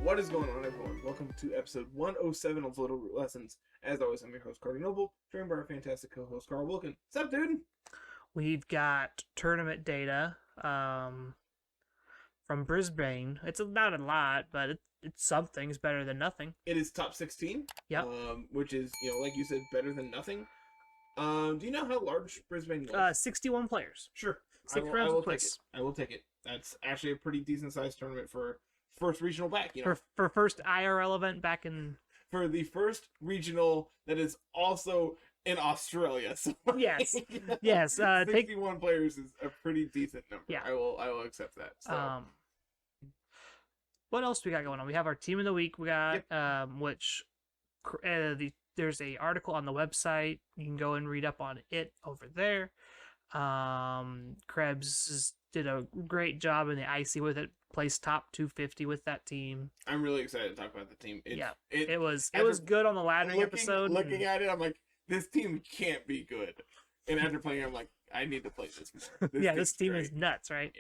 What is going on, everyone? Welcome to episode 107 of Littleroot Lessons. As always, I'm your host, Cardi Noble, joined by our fantastic co-host, Carl Wilkin. What's up, dude? We've got tournament data from Brisbane. It's not a lot, but it's something. It's better than nothing. It is top 16, Yep. Which is, like you said, better than nothing. Do you know how large Brisbane was? 61 players. Sure. Six I rounds will of take it. quiz. I will take it. That's actually a pretty decent-sized tournament for first regional back, For first IRL event back in... For the first regional that is also in Australia. So Yes. Yes. 61 players is a pretty decent number. Yeah. I will accept that. So. What else do we got going on? We have our team of the week. We got which there's a article on the website. You can go and read up on it over there. Krebs did a great job in the IC with it. Placed top 250 with that team. I'm really excited to talk about the team. It was good on the laddering episode. Looking at it, I'm like, this team can't be good. And after playing, I'm like, I need to play this more. This team is nuts, right?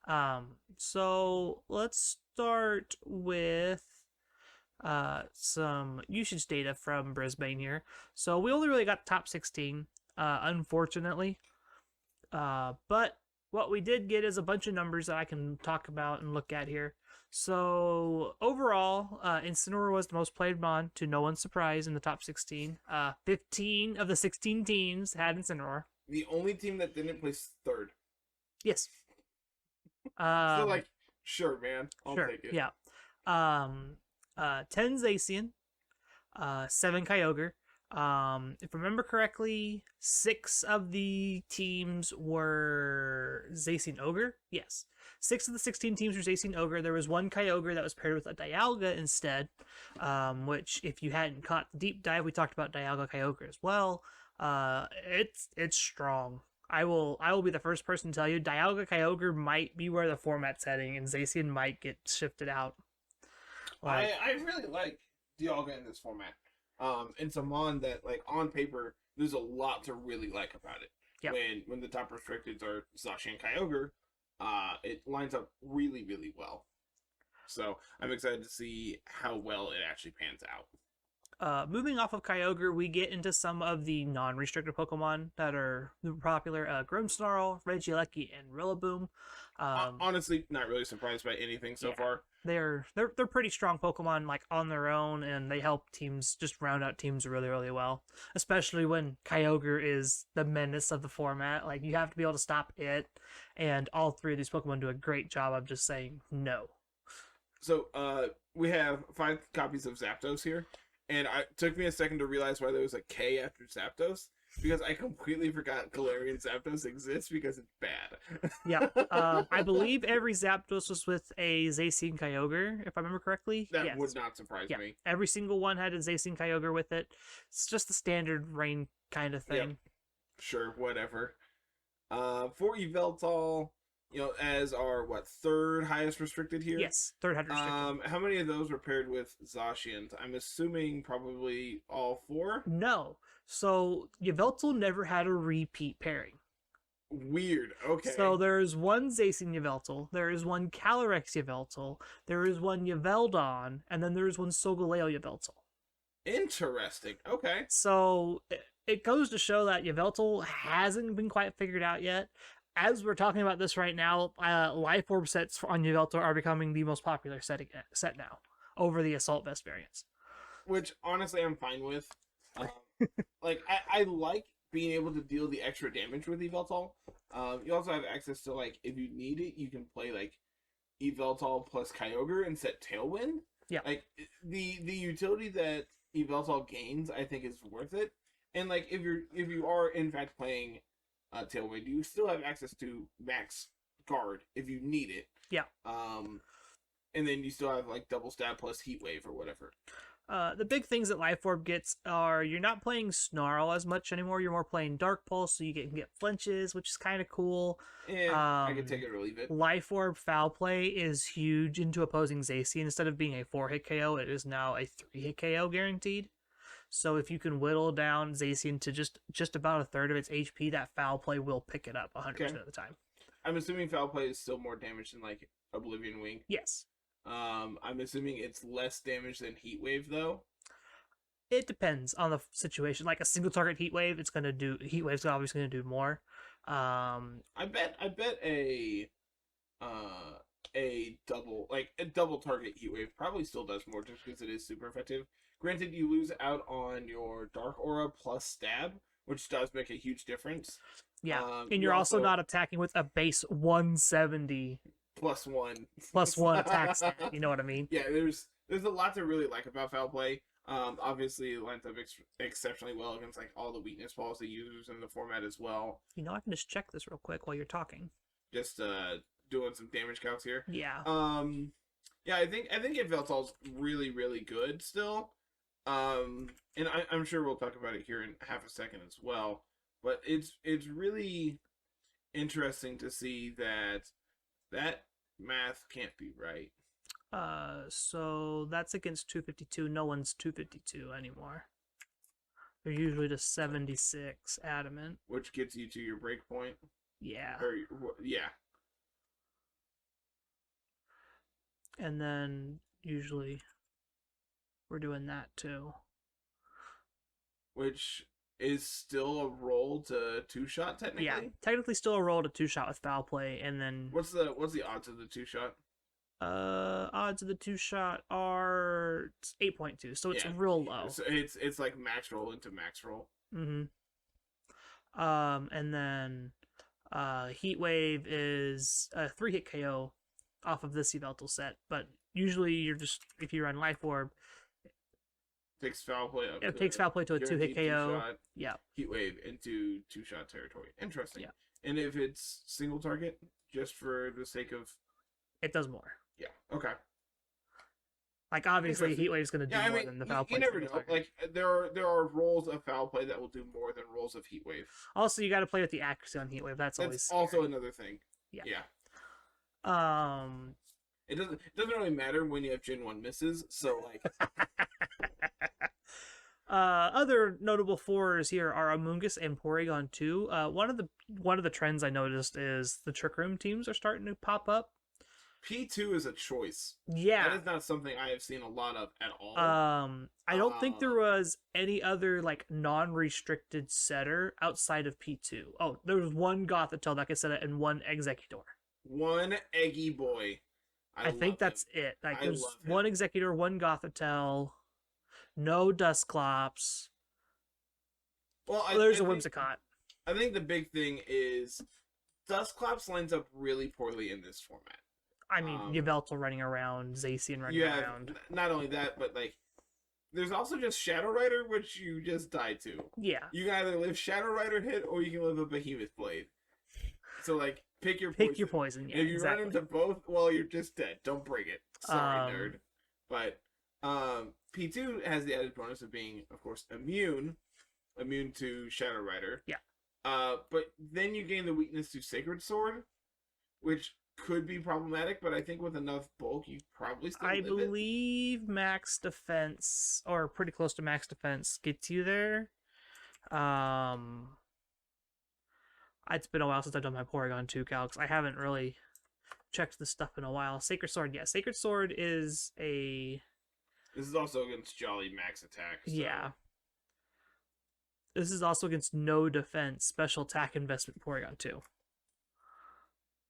Yeah. So let's start with some usage data from Brisbane here. So we only really got top 16, unfortunately. But what we did get is a bunch of numbers that I can talk about and look at here. So overall, Incineroar was the most played mon, to no one's surprise, in the top 16. 15 of the 16 teams had Incineroar. The only team that didn't place third. Yes. So like, sure, man. I'll take it. Yeah. 10 Zacian, 7 Kyogre. If I remember correctly, 6 of the teams were Zacian Ogre. Yes. 6 of the 16 teams were Zacian Ogre. There was 1 Kyogre that was paired with a Dialga instead, which, if you hadn't caught the deep dive, we talked about Dialga Kyogre as well. It's strong. I will be the first person to tell you Dialga Kyogre might be where the format's heading, and Zacian might get shifted out. I really like Dialga in this format. It's a mon that, like, on paper, there's a lot to really like about it. Yep. When the top restricteds are Zacian and Kyogre, it lines up really, really well. So I'm excited to see how well it actually pans out. Moving off of Kyogre, we get into some of the non-restricted Pokemon that are popular. Grimmsnarl, Regieleki, and Rillaboom. Honestly, not really surprised by anything so far. They're pretty strong Pokemon, like, on their own, and they help teams just round out teams really, really well. Especially when Kyogre is the menace of the format. Like, you have to be able to stop it, and all 3 of these Pokemon do a great job of just saying no. So, we have 5 copies of Zapdos here, and it took me a second to realize why there was a K after Zapdos, because I completely forgot Galarian Zapdos exists because it's bad. Yeah. I believe every Zapdos was with a Zacian Kyogre, if I remember correctly. That would not surprise me. Every single one had a Zacian Kyogre with it. It's just the standard rain kind of thing. Yep. Sure, whatever. For Yveltal, as our, 3rd highest restricted here? Yes, 3rd highest restricted. How many of those were paired with Zacians? I'm assuming probably all 4? No. So, Yveltal never had a repeat pairing. Weird. Okay. So, there's 1 Zacian Yveltal, there is 1 Calyrex Yveltal, there is 1 Yveldon, and then there's 1 Solgaleo Yveltal. Interesting. Okay. So, it goes to show that Yveltal hasn't been quite figured out yet. As we're talking about this right now, Life Orb sets on Yveltal are becoming the most popular set now, over the Assault Vest variants. Which, honestly, I'm fine with. I like being able to deal the extra damage with Yveltal. You also have access to, if you need it, you can play, Yveltal plus Kyogre and set Tailwind. Yeah. The utility that Yveltal gains, I think, is worth it. And, if you are, in fact, playing Tailwind, you still have access to Max Guard if you need it. Yeah. And then you still have, Double Stab plus Heat Wave or whatever. The big things that Life Orb gets are you're not playing Snarl as much anymore. You're more playing Dark Pulse, so you can get flinches, which is kind of cool. I can take it or leave it. Life Orb Foul Play is huge into opposing Zacian. Instead of being a 4-hit KO, it is now a 3-hit KO guaranteed. So if you can whittle down Zacian to just about a third of its HP, that Foul Play will pick it up 100% of the time. I'm assuming Foul Play is still more damage than Oblivion Wing. Yes. I'm assuming it's less damage than Heat Wave though. It depends on the situation. Like a single target heat wave, heat wave's obviously gonna do more. I bet uh a double target Heat Wave probably still does more just because it is super effective. Granted, you lose out on your Dark Aura plus Stab, which does make a huge difference. Yeah, and you're also not attacking with a base 170 +1 +1 attack stat. You know what I mean? Yeah, there's a lot to really like about Foul Play. Obviously, it lines up exceptionally well against like all the weakness policy users in the format as well. You know, I can just check this real quick while you're talking. Just doing some damage calcs here. Yeah. Yeah, I think Yveltal's really really good still. And I'm sure we'll talk about it here in half a second as well. But it's really interesting to see that math can't be right. So that's against 252. No one's 252 anymore. They're usually just 76 adamant. Which gets you to your break point. Yeah. Yeah. And then usually we're doing that too. Which is still a roll to 2-shot technically. Yeah, technically still a roll to 2-shot with Foul Play, and then what's the odds of the 2-shot? Odds of the 2-shot are 8.2, so it's real low. So it's like max roll into max roll. Mm-hmm. And then Heat Wave is a 3-hit KO off of this Yveltal set, but usually you're just, if you run Life Orb, takes Foul Play up. It takes Foul Play to a 2-hit KO. Yeah. Heat Wave into 2-shot territory. Interesting. Yeah. And if it's single target, just for the sake of, it does more. Yeah. Okay. Like obviously, Heat Wave's gonna do more than the Foul Play. You never know. Target. Like there are rolls of Foul Play that will do more than rolls of Heat Wave. Also, you got to play with the accuracy on Heat Wave. That's always scary. Also another thing. Yeah. Yeah. It doesn't really matter when you have Gen 1 misses. So like. Other notable fours here are Amoonguss and Porygon 2. One of the trends I noticed is the Trick Room teams are starting to pop up. P2 is a choice. Yeah. That is not something I have seen a lot of at all. I don't think there was any other like non-restricted setter outside of P2. Oh, there was one Gothitelle that could set it and one Executor. One Eggy boy. I think that's it. Like there's one Executor, one Gothitelle. No Dusclops. Well, there's a Whimsicott. I think the big thing is Dusclops lines up really poorly in this format. I mean, Yveltal running around, Zacian running around. Not only that, but like, there's also just Shadow Rider, which you just die to. Yeah. You can either live Shadow Rider hit, or you can live a Behemoth Blade. So like, pick your poison. Yeah, if you run into both, well, you're just dead. Don't bring it. Sorry, nerd. But P2 has the added bonus of being, of course, immune to Shadow Rider. Yeah. But then you gain the weakness to Sacred Sword, which could be problematic, but I think with enough bulk, you probably still live believe max defense, or pretty close to max defense, gets you there. It's been a while since I've done my Porygon 2 calcs. I haven't really checked this stuff in a while. Sacred Sword, yeah. Sacred Sword is a... This is also against Jolly max attack. So. Yeah. This is also against no defense, special attack investment Porygon 2.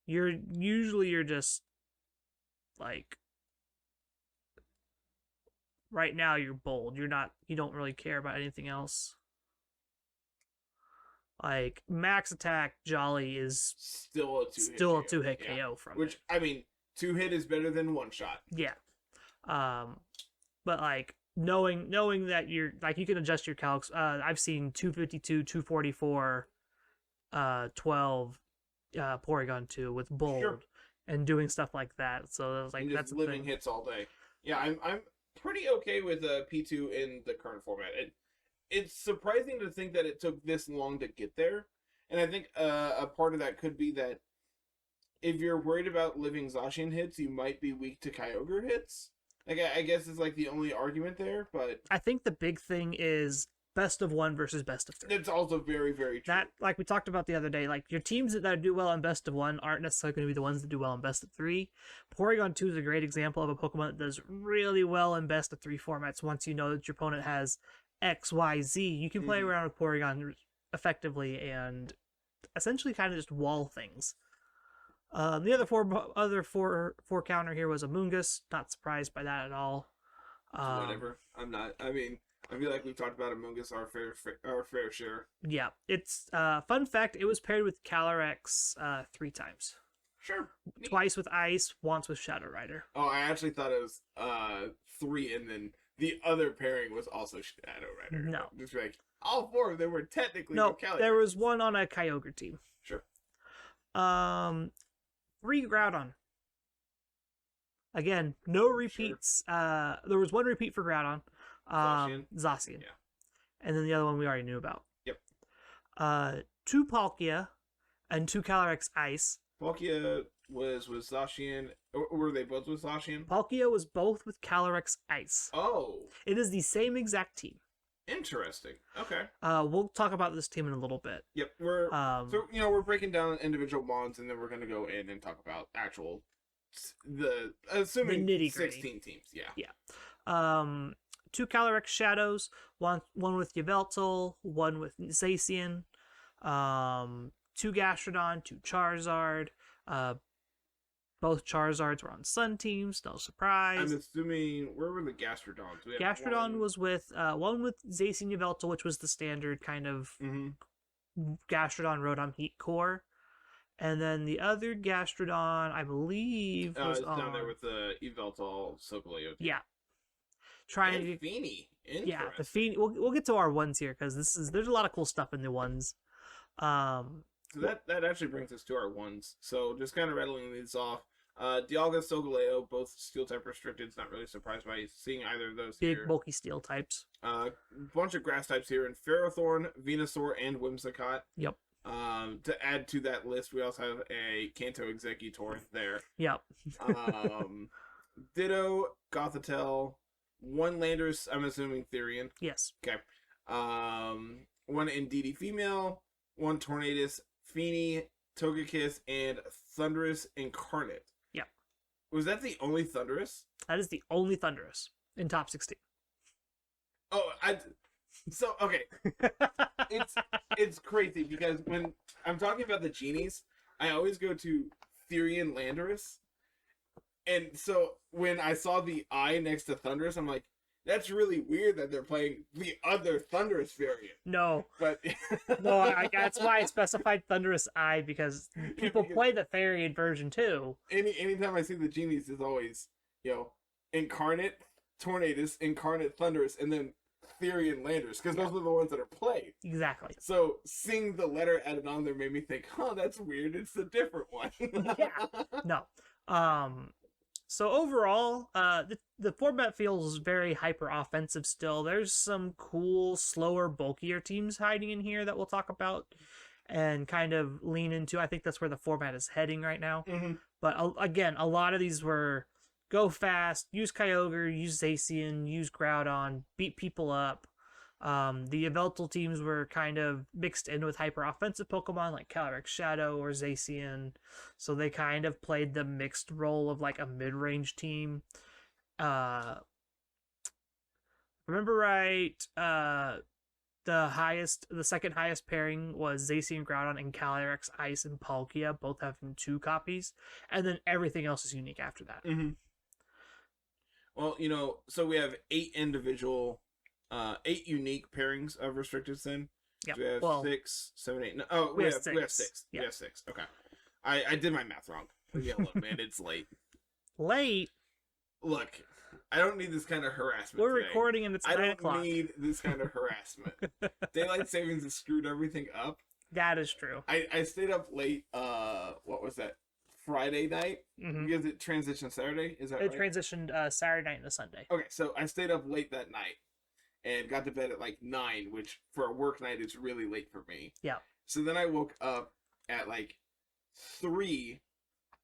You're just like, right now you're bold. You don't really care about anything else. Like max attack Jolly is still a 2-hit KO from which it. I mean, 2-hit is better than 1-shot. Yeah. But like knowing that you're like, you can adjust your calcs. I've seen 252, 244, 12 Porygon 2 with bold and doing stuff like that. So like that's living hits all day. Yeah, I'm pretty okay with P2 in the current format. It's surprising to think that it took this long to get there, and I think a part of that could be that if you're worried about living Zacian hits, you might be weak to Kyogre hits. Like I guess it's like the only argument there, but I think the big thing is best of 1 versus best of 3. It's also very, very true. That, like we talked about the other day, like your teams that do well in best of 1 aren't necessarily going to be the ones that do well in best of 3. Porygon 2 is a great example of a Pokemon that does really well in best of 3 formats. Once you know that your opponent has X, Y, Z, you can play around with Porygon effectively and essentially kind of just wall things. The other four counter here was Amoonguss. Not surprised by that at all. Whatever. I'm not. I mean, I feel like we've talked about Among Us our fair share. Yeah, it's fun fact. It was paired with Calyrex 3 times. Sure. Neat. Twice with Ice, once with Shadow Rider. Oh, I actually thought it was 3, and then the other pairing was also Shadow Rider. No, just like all 4 of them were technically no. Calyrex. There was one on a Kyogre team. Sure. 3 Groudon. Again, no repeats. Sure. There was 1 repeat for Groudon. Zacian. Yeah. And then the other one we already knew about. Yep. 2 Palkia and 2 Calyrex Ice. Palkia was with Zacian. Or were they both with Zacian? Palkia was both with Calyrex Ice. Oh. It is the same exact team. Interesting. Okay. We'll talk about this team in a little bit. Yep. We're breaking down individual bonds, and then we're gonna go in and talk about assuming the 16 teams. Yeah. Yeah. 2 Calyrex Shadows. One with Yveltal. 1 with Zacian. 2 Gastrodon. 2 Charizard. Both Charizards were on Sun teams. No surprise. I'm assuming, where were the Gastrodons? Gastrodon was with one with Zacian Yveltal, which was the standard kind of Gastrodon Rotom Heat Core. And then the other Gastrodon, I believe, was down there with the Yveltal Solgaleo. Yeah. Trying to get Feeny. Yeah, the Feeny. We'll get to our ones here because there's a lot of cool stuff in the ones. So that actually brings us to our ones. So just kind of rattling these off. Dialga, Solgaleo, both steel type restricted. Not really surprised by seeing either of those big here. bulky steel types. Bunch of grass types here in Ferrothorn, Venusaur, and Whimsicott. Yep. To add to that list, we also have a Kanto Executor there. Yep. Ditto, Gothitelle, 1 Landorus, I'm assuming Therian. Yes. Okay. 1 Indeedee female, 1 Tornadus, Feeny, Togekiss, and Thundurus Incarnate. Yep. Was that the only Thundurus? That is the only Thundurus in top 16. Oh, okay. It's crazy because when I'm talking about the genies, I always go to Therian Landorus. And so when I saw the I next to Thundurus, I'm like, that's really weird that they're playing the other Thundurus variant. No. But no, that's why I specified Thundurus I, because people play the Therian version too. Anytime I see the genies, it's always, Incarnate, Tornadus, Incarnate Thundurus, and then Therian Landorus, because those are the ones that are played. Exactly. So seeing the letter added on there made me think, that's weird. It's a different one. Yeah. No. So overall, the format feels very hyper offensive still. There's some cool, slower, bulkier teams hiding in here that we'll talk about and kind of lean into. I think that's where the format is heading right now. Mm-hmm. But again, a lot of these were go fast, use Kyogre, use Zacian, use Groudon, beat people up. The Yveltal teams were kind of mixed in with hyper-offensive Pokemon like Calyrex Shadow or Zacian, so they kind of played the mixed role of like a mid-range team. Remember right, the second highest pairing was Zacian Groudon and Calyrex Ice and Palkia, both having 2 copies, and then everything else is unique after that. Mm-hmm. Well, so we have 8 unique pairings of restricted sin. Yep. We have 6, 7, 8. No, we have 6. Yep. We have 6. Okay. I did my math wrong. Yeah, look, man, it's late. Late? Look, I don't need this kind of harassment. We're today. recording and it's 9 o'clock. I don't need this kind of harassment. Daylight savings has screwed everything up. That is true. I stayed up late, what was that? Friday night? Mm-hmm. Because it transitioned Saturday? Is that right? It transitioned Saturday night into Sunday. Okay, so I stayed up late that night and got to bed at like 9, which for a work night is really late for me. Yeah. So then I woke up at like 3,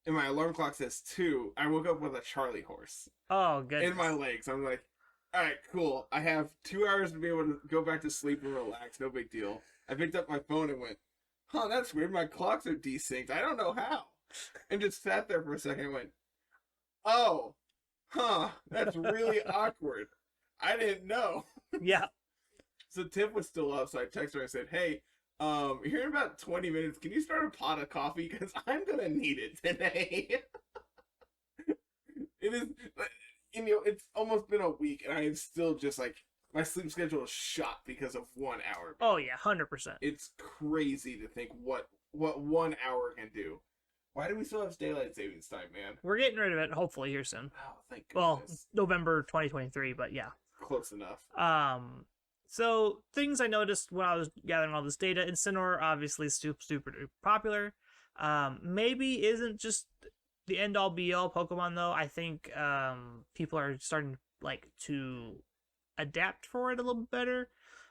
and my alarm clock says 2. I woke up with a Charlie horse. Oh, goodness. In my legs. I'm like, All right, cool. I have 2 hours to be able to go back to sleep and relax. No big deal. I picked up my phone and went, huh, that's weird. My clocks are desynced. I don't know how. And just sat there for a second and went, oh, huh, that's really awkward. I didn't know. Yeah. So Tiff was still up, so I texted her and said, hey, here in about 20 minutes, can you start a pot of coffee? Because I'm going to need it today. It is, it's almost been a week, and I am still just like, my sleep schedule is shot because of 1 hour. Oh, yeah, 100%. It's crazy to think what 1 hour can do. Why do we still have daylight savings time, man? We're getting rid of it, hopefully, here soon. Oh, thank goodness. Well, November 2023, but yeah. Close enough. So things I noticed when I was gathering all this data, Incineroar obviously super popular. Maybe isn't just the end all be all Pokemon though. I think people are starting like to adapt for it a little bit better.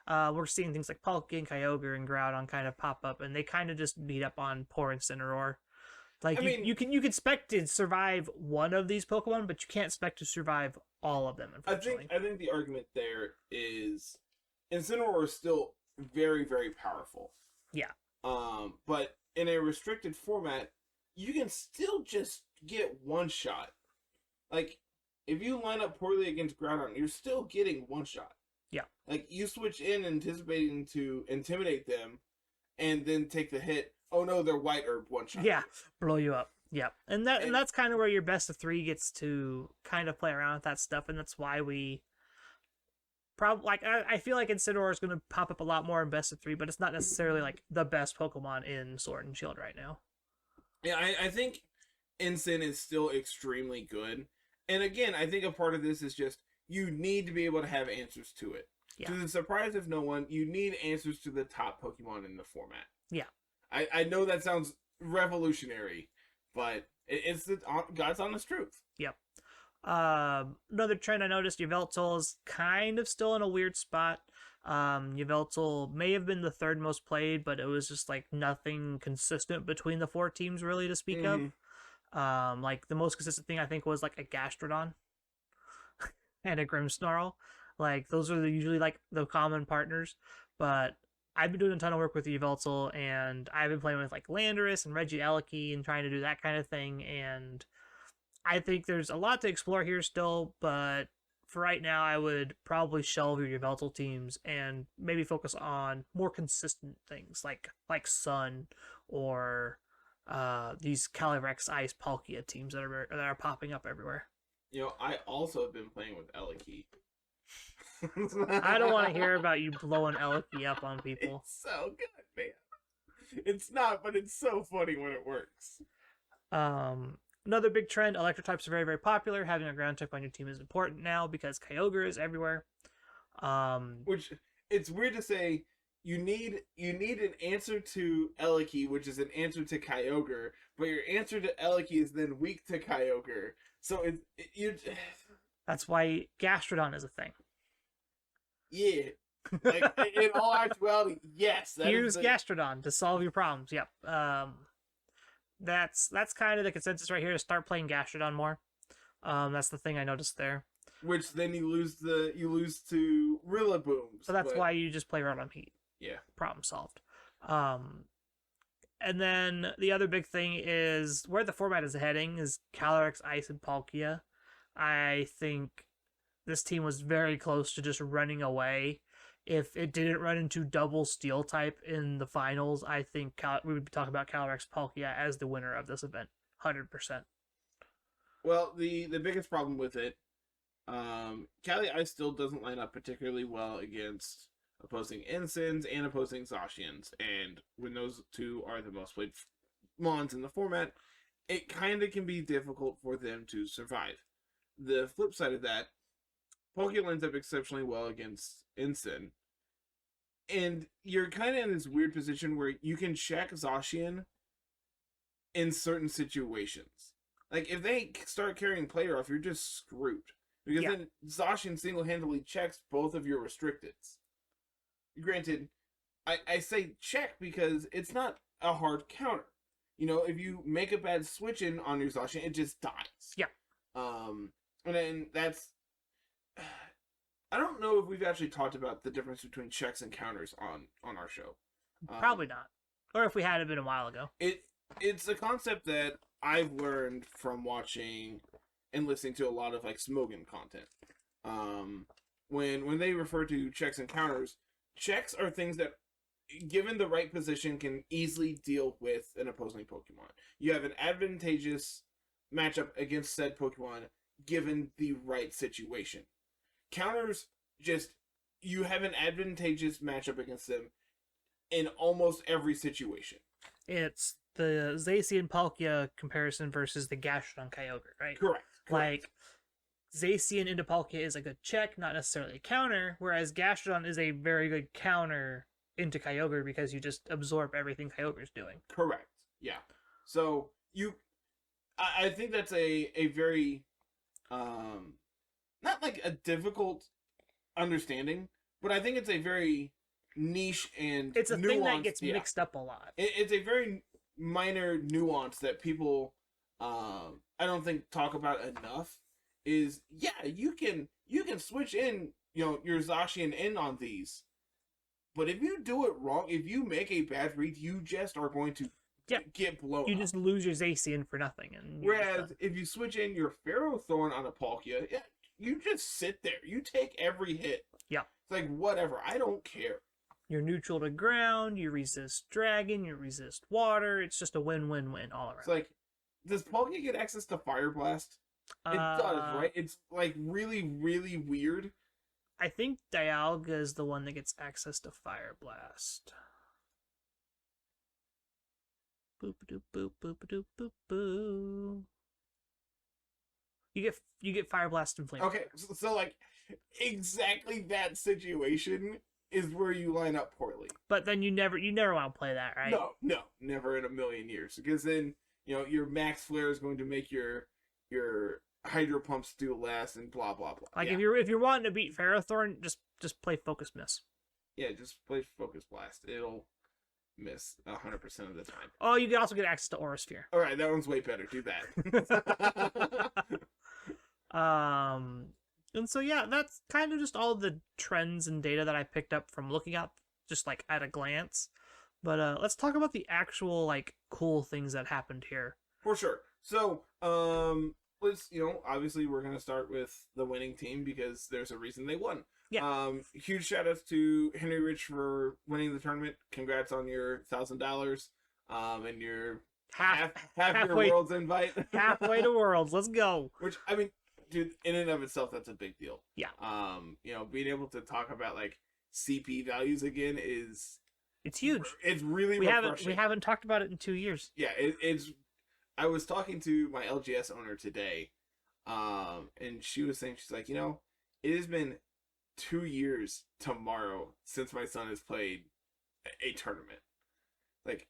We're seeing things like Palkia and Kyogre and Groudon kind of pop up, and they kind of just beat up on poor Incineroar. Like, you can expect to survive one of these Pokemon, but you can't expect to survive all of them, unfortunately. I think the argument there is Incineroar is still very, very powerful. Yeah. But in a restricted format, you can still just get one shot. Like, if you line up poorly against Groudon, you're still getting one shot. Yeah. Like, you switch in anticipating to intimidate them, and then take the hit. Oh no, they're white herb one shot. Yeah, blow you up. Yeah, and that's kind of where your best of 3 gets to kind of play around with that stuff, and that's why we probably like I feel like Incineroar is going to pop up a lot more in best of 3, but it's not necessarily like the best Pokemon in Sword and Shield right now. Yeah, I think Incin is still extremely good, and again, I think a part of this is just you need to be able to have answers to it. Yeah. To the surprise of no one, you need answers to the top Pokemon in the format. Yeah. I know that sounds revolutionary, but it's the God's honest truth. Yep. Another trend I noticed, Yveltal is kind of still in a weird spot. Yveltal may have been the 3rd most played, but it was just like nothing consistent between the 4 teams really to speak of. Like the most consistent thing I think was like a Gastrodon and a Grimmsnarl. Like those are usually like the common partners, but I've been doing a ton of work with Yveltal, and I've been playing with like Landorus and Regieleki and trying to do that kind of thing, and I think there's a lot to explore here still, but for right now I would probably shelve your Yveltal teams and maybe focus on more consistent things like Sun or these Calyrex Ice Palkia teams that are popping up everywhere. You know, I also have been playing with Eleki. I don't want to hear about you blowing Eleki up on people. It's so good, man. It's not, but it's so funny when it works. Another big trend, Electro Types are very, very popular. Having a ground type on your team is important now because Kyogre is everywhere. Which, it's weird to say, you need an answer to Eleki, which is an answer to Kyogre, but your answer to Eleki is then weak to Kyogre. So that's why Gastrodon is a thing. Yeah. Like, in all actuality, yes. Here's Gastrodon to solve your problems. Yep. That's kind of the consensus right here, to start playing Gastrodon more. That's the thing I noticed there. Which then you lose to Rillaboom. So that's why you just play Rotom Heat. Yeah. Problem solved. And then the other big thing is where the format is heading is Calyrex, Ice, and Palkia. I think this team was very close to just running away. If it didn't run into double Steel type in the finals, I think we would be talking about Calyrex Palkia as the winner of this event, 100%. Well, the biggest problem with it, Cali Ice still doesn't line up particularly well against opposing Incins and opposing Zacians, and when those two are the most played Mons in the format, it kind of can be difficult for them to survive. The flip side of that, Palkia lines up exceptionally well against Incin, and you're kind of in this weird position where you can check Zacian in certain situations. Like, if they start carrying player off, you're just screwed. Because then Zacian single-handedly checks both of your restricteds. Granted, I say check because it's not a hard counter. You know, if you make a bad switch in on your Zacian, it just dies. Yeah. And then that's... I don't know if we've actually talked about the difference between checks and counters on our show. Probably not. Or if we had, it been a while ago. It's a concept that I've learned from watching and listening to a lot of like Smogan content. When they refer to checks and counters, checks are things that, given the right position, can easily deal with an opposing Pokemon. You have an advantageous matchup against said Pokemon given the right situation. Counters, just, you have an advantageous matchup against them in almost every situation. It's the Zacian Palkia comparison versus the Gastrodon Kyogre, right? Correct. Like, Zacian into Palkia is a good check, not necessarily a counter, whereas Gastrodon is a very good counter into Kyogre because you just absorb everything Kyogre's doing. Correct. Yeah. So I think that's a very not like a difficult understanding, but I think it's a very niche and it's a nuanced, thing that gets mixed up a lot. It's a very minor nuance that people I don't think talk about enough. Is you can switch in your Zacian in on these, but if you do it wrong, if you make a bad read, you just are going to get blown. You just lose your Zacian for nothing. And whereas if you switch in your Ferrothorn on a Palkia, you just sit there. You take every hit. Yeah. It's like, whatever. I don't care. You're neutral to ground. You resist dragon. You resist water. It's just a win-win-win all around. It's like, does Palkia get access to Fire Blast? It does, right? It's like really, really weird. I think Dialga is the one that gets access to Fire Blast. Boop doop boop boop doop boop boo. You get Fire Blast and Flame. Okay, so like exactly that situation is where you line up poorly. But then you never want to play that, right? No, never in a million years. Because then your Max Flare is going to make your Hydro Pumps do less and blah blah blah. Like if you're wanting to beat Ferrothorn, just play Focus Miss. Yeah, just play Focus Blast. It'll miss 100% of the time. Oh, you can also get access to Aura Sphere. All right, that one's way better. Do that. And so yeah, that's kind of just all the trends and data that I picked up from looking up just like at a glance. But let's talk about the actual like cool things that happened here. For sure. So, let's obviously we're gonna start with the winning team because there's a reason they won. Yeah. Huge shout outs to Henry Rich for winning the tournament. Congrats on your $1,000. And your half your world's invite. Halfway to Worlds. Let's go. Which, I mean, dude, in and of itself, that's a big deal. Yeah. Being able to talk about like CP values again it's huge. It's really refreshing. We haven't talked about it in 2 years. Yeah, it's. I was talking to my LGS owner today, and she was saying, she's like, it has been 2 years tomorrow since my son has played a tournament. Like,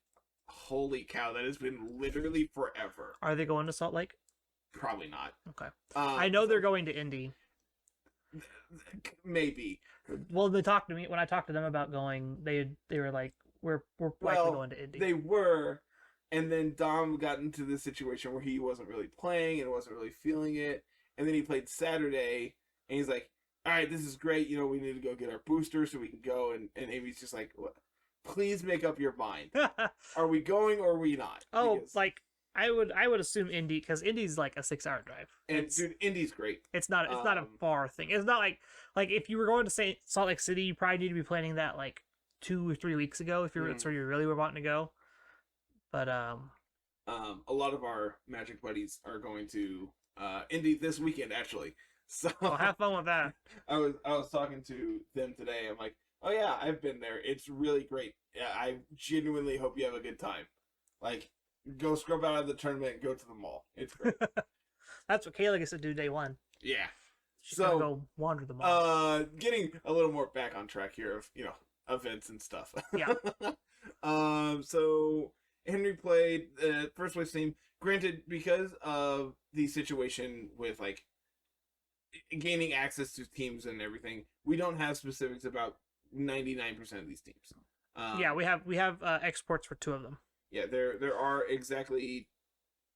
holy cow, that has been literally forever. Are they going to Salt Lake? Probably not. Okay. I know they're going to Indy. Maybe. Well, they talked to me when I talked to them about going. They were like, "We're likely going to Indy." They were, and then Dom got into this situation where he wasn't really playing and wasn't really feeling it, and then he played Saturday, and he's like, "All right, this is great. We need to go get our booster so we can go." And Amy's just like, "Please make up your mind. Are we going or are we not?" Because... I would assume Indy because Indy's like a 6-hour drive. And dude, Indy's great. It's not a far thing. It's not like if you were going to Salt Lake City, you probably need to be planning that like 2 or 3 weeks ago if you're so you really were wanting to go. But a lot of our Magic buddies are going to Indy this weekend actually. So well, have fun with that. I was talking to them today. I'm like, oh yeah, I've been there. It's really great. Yeah, I genuinely hope you have a good time. Like, go scrub out of the tournament and go to the mall. It's great. That's what Kayla gets to do day one. Yeah. She's gonna go wander the mall. Getting a little more back on track here of, events and stuff. Yeah. So Henry played first place team. Granted, because of the situation with like gaining access to teams and everything, we don't have specifics about 99% of these teams. Yeah, we have exports for 2 of them. Yeah, there are exactly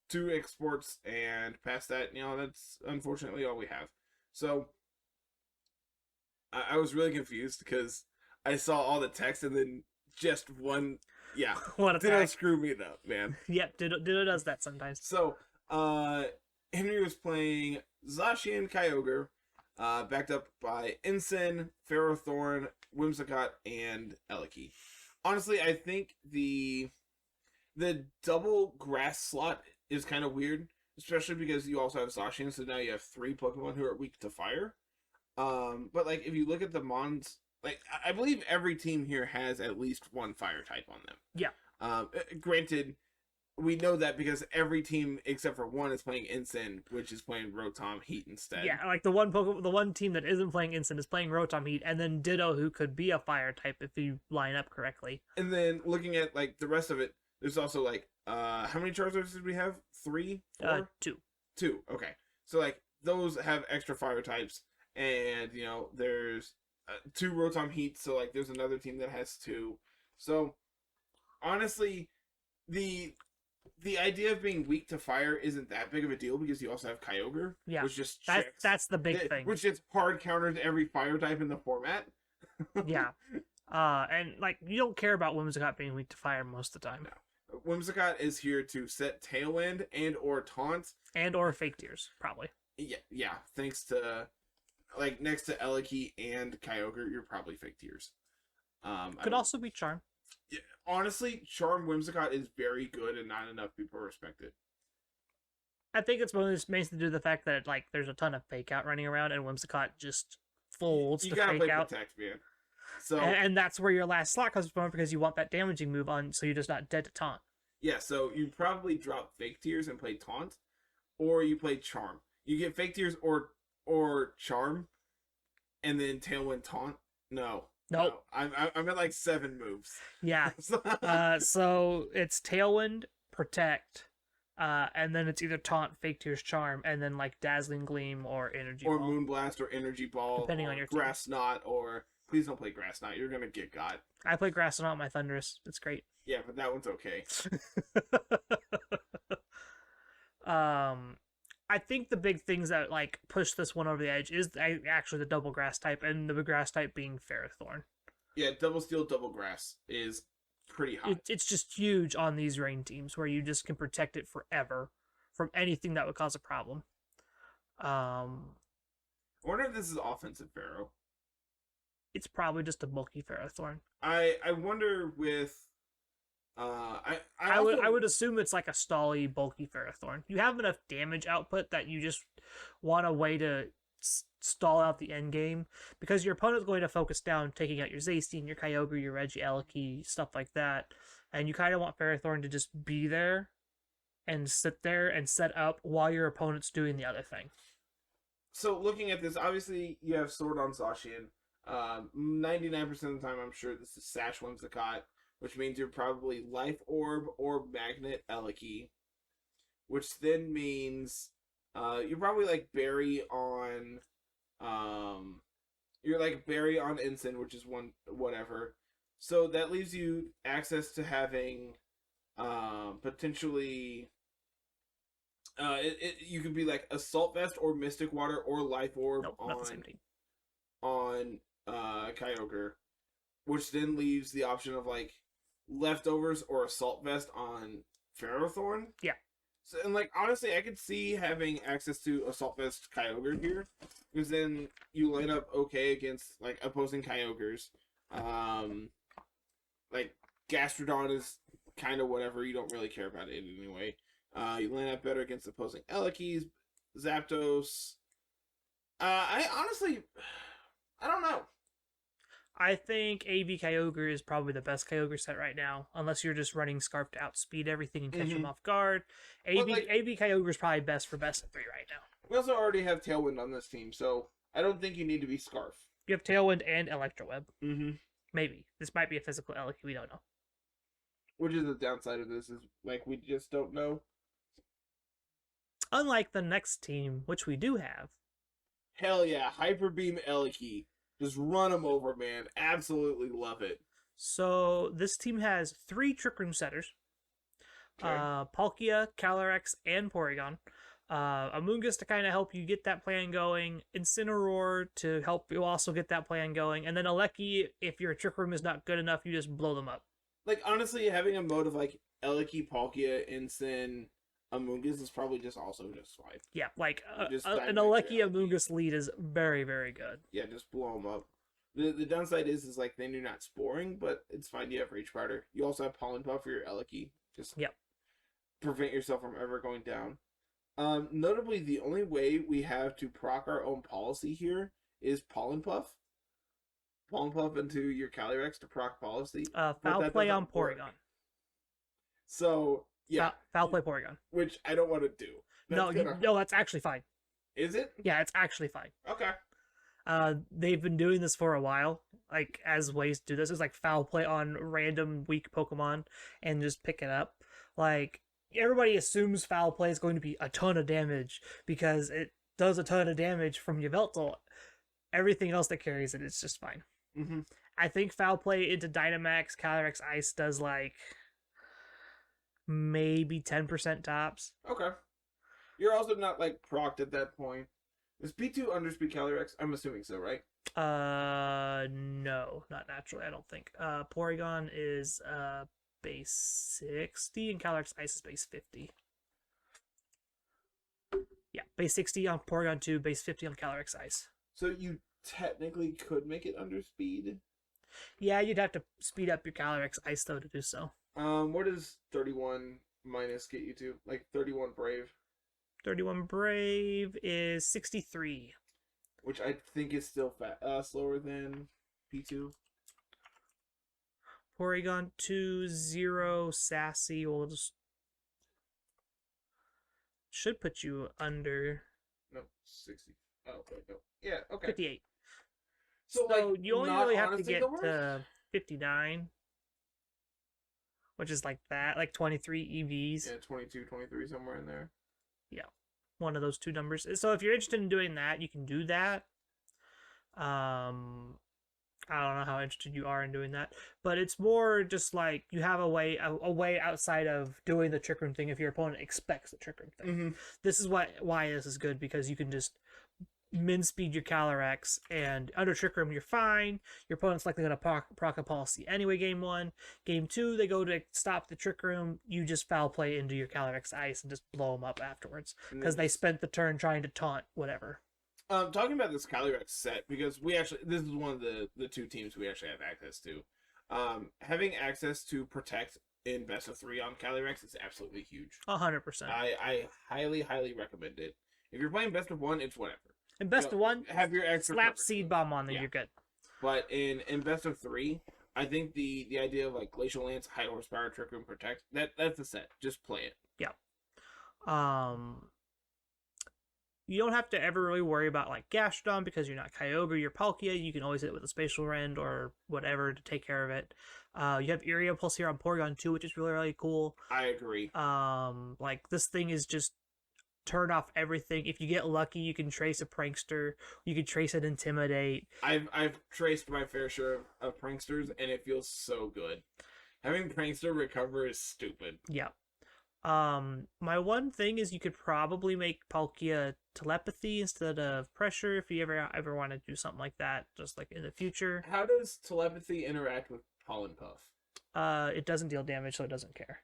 2 exports, and past that, that's unfortunately all we have. So, I was really confused because I saw all the text and then just one. Yeah, What Ditto attack? screw me up, man. Yep, Ditto does that sometimes. So, Henry was playing Zacian Kyogre, backed up by Ensign, Ferrothorn, Whimsicott, and Eliki. Honestly, I think the double grass slot is kind of weird, especially because you also have Zacian, so now you have 3 Pokemon who are weak to fire. But like if you look at the Mons, like I believe every team here has at least one fire type on them. Yeah. Granted, we know that because every team except for one is playing Ensign, which is playing Rotom Heat instead. Yeah, like the one team that isn't playing Instant is playing Rotom Heat, and then Ditto, who could be a fire type if you line up correctly. And then looking at like the rest of it, there's also like how many Charizards did we have? 3, 4, 2. 2. Okay, so like those have extra fire types, and you know there's 2 Rotom Heat, so like there's another team that has 2. So honestly, the idea of being weak to fire isn't that big of a deal because you also have Kyogre, Yeah, which just that's the big thing. which just hard counters every fire type in the format. Yeah, and like you don't care about Whimsicott being weak to fire most of the time. No. Whimsicott is here to set Tailwind and or Taunt and or Fake Tears, probably. Yeah. Thanks to like next to Eliki and Kyogre, you're probably Fake Tears. Could also be Charm. Yeah, honestly, Charm Whimsicott is very good, and not enough people respect it. I think it's mainly to do with the fact that like there's a ton of fake out running around, and Whimsicott just folds You to gotta fake play out. Protect, man. So And that's where your last slot comes from because you want that damaging move on, so you're just not dead to taunt. yeah, so you probably drop Fake Tears and play Taunt, or you play Charm. You get Fake Tears or Charm, and then Tailwind Taunt. No. Nope. No. I'm at like 7 moves. Yeah. So it's Tailwind, Protect, and then it's either Taunt, Fake Tears, Charm, and then like Dazzling Gleam or Energy or Ball. Moonblast or Energy Ball, Depending or on your team. Grass Knot, or please don't play Grass Knot. You're gonna get got. I play Grass and my Thunderous. It's great. Yeah, but that one's okay. I think the big things that like push this one over the edge is actually the double grass type, and the grass type being Ferrothorn. Yeah, Double Steel, Double Grass is pretty hot. It's just huge on these rain teams where you just can protect it forever from anything that would cause a problem. I wonder if this is offensive Pharaoh. It's probably just a bulky Ferrothorn. I wonder with I would assume it's like a stally, bulky Ferrothorn. You have enough damage output that you just want a way to stall out the end game because your opponent's going to focus down taking out your Zacian, your Kyogre, your Regieleki, stuff like that, and you kind of want Ferrothorn to just be there and sit there and set up while your opponent's doing the other thing. So looking at this, obviously you have Sword on Zacian. 99% of the time, I'm sure this is Sash Whimsicott, which means you're probably Life Orb or Magnet Eliki, which then means you're probably like Berry on you're like Berry on Ensign, which is one whatever. So that leaves you access to having potentially you could be like Assault Vest or Mystic Water or Life Orb Nope, not the same team. on Kyogre, which then leaves the option of like Leftovers or Assault Vest on Ferrothorn. Yeah. So, and like honestly, I could see having access to Assault Vest Kyogre here, because then you line up okay against like opposing Kyogres. Like Gastrodon is kind of whatever. You don't really care about it anyway. You line up better against opposing Elekis, Zapdos. I don't know. I think AV Kyogre is probably the best Kyogre set right now, unless you're just running Scarf to outspeed everything and catch them off guard. AV Kyogre is probably best for best of 3 right now. We also already have Tailwind on this team, so I don't think you need to be Scarf. You have Tailwind and Electro Web. Mm-hmm. Maybe. This might be a physical Eliki, we don't know. Which is the downside of this, is like we just don't know. Unlike the next team, which we do have. Hell yeah, Hyper Beam Eliki. Just run them over, man. Absolutely love it. So this team has 3 Trick Room setters. Okay. Palkia, Calyrex, and Porygon. Amoonguss to kind of help you get that plan going, Incineroar to help you also get that plan going, and then Aleki, if your Trick Room is not good enough, you just blow them up. Like, honestly, having a mode of, like, Eleki, Palkia, Incin, Amoonguss is probably just fine. Yeah, like an Dynamax Aleki your Amoonguss lead is very, very good. Yeah, just blow them up. The downside is like they do not sporing, but it's fine. You have Rage Powder. You also have Pollen Puff for your Eleki. Just prevent yourself from ever going down. Notably, the only way we have to proc our own policy here is Pollen Puff. Pollen Puff into your Calyrex to proc policy. Foul play on Porygon. So, yeah. Foul play Porygon. Which I don't want to do. No, that's actually fine. Is it? Yeah, it's actually fine. Okay. They've been doing this for a while, like, as ways to do this. It's like foul play on random weak Pokemon and just pick it up. Like, everybody assumes foul play is going to be a ton of damage because it does a ton of damage from Yveltal. Everything else that carries it, it's just fine. Mm-hmm. I think foul play into Dynamax, Calyrex Ice does like maybe 10% tops. Okay. You're also not like procced at that point. Is P2 underspeed Calyrex? I'm assuming so, right? No, not naturally, I don't think. Porygon is base 60 and Calyrex Ice is base 50. Yeah, base 60 on Porygon 2, base 50 on Calyrex Ice. So you technically could make it underspeed? Yeah, you'd have to speed up your Calyrex Ice though to do so. What does 31 minus get you to? Like 31 Brave? 31 Brave is 63. Which I think is still slower than P2. Porygon 2, 0, Sassy will just... should put you under... No, 60. Oh, wait, no. Yeah, okay. 58. So So like, you only not really have to honestly get the worst? to 59. Which is like that, like 23 EVs. Yeah, 22, 23, somewhere in there. Yeah, one of those two numbers. So if you're interested in doing that, you can do that. I don't know how interested you are in doing that, but it's more just like you have a way outside of doing the Trick Room thing if your opponent expects the Trick Room thing. Mm-hmm. This is why this is good, because you can just min speed your Calyrex, and under Trick Room you're fine. Your opponent's likely going to proc a policy anyway. Game 1, Game 2, they go to stop the Trick Room. You just foul play into your Calyrex Ice and just blow them up afterwards because they spent the turn trying to taunt whatever. Talking about this Calyrex set, because this is one of the two teams we actually have access to. Having access to Protect in best of 3 on Calyrex is absolutely huge. 100%. I highly, highly recommend it. If you're playing best of 1, it's whatever. In best of 1, have your extra slap coverage. Seed Bomb on them, you're good. But in best of 3, I think the idea of like Glacial Lance, High Horsepower, Trick Room, Protect, that's the set. Just play it. Yeah. You don't have to ever really worry about like Gastrodon because you're not Kyogre, you're Palkia. You can always hit it with a Spatial Rend or whatever to take care of it. You have Area Pulse here on Porygon 2, which is really, really cool. I agree. Like this thing is just turn off everything. If you get lucky, you can trace a Prankster. You can trace an Intimidate. I've traced my fair share of Pranksters, and it feels so good. Having Prankster recover is stupid. Yeah. My one thing is you could probably make Palkia Telepathy instead of Pressure if you ever want to do something like that, just like in the future. How does Telepathy interact with Pollen Puff? It doesn't deal damage, so it doesn't care.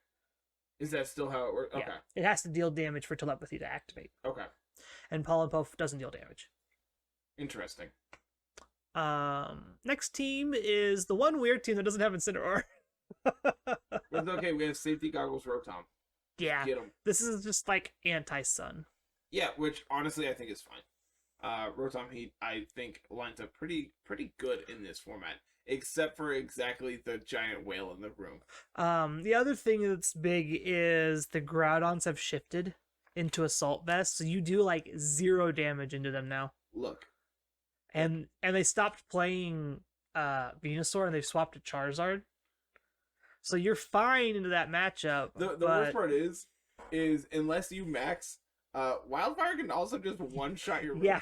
Is that still how it works? Okay. Yeah. It has to deal damage for Telepathy to activate. Okay. And Pollen Puff doesn't deal damage. Interesting. Next team is the one weird team that doesn't have Incineroar. It's okay, we have Safety Goggles Rotom. Yeah. Get 'em. This is just like anti-Sun. Yeah, which honestly I think is fine. Rotom Heat I think lines up pretty good in this format, except for exactly the giant whale in the room. The other thing that's big is the Groudons have shifted into Assault Vest, so you do like 0 damage into them now. Look. And they stopped playing Venusaur and they've swapped to Charizard. So you're fine into that matchup. The worst part is unless you max, Wildfire can also just one-shot your yeah.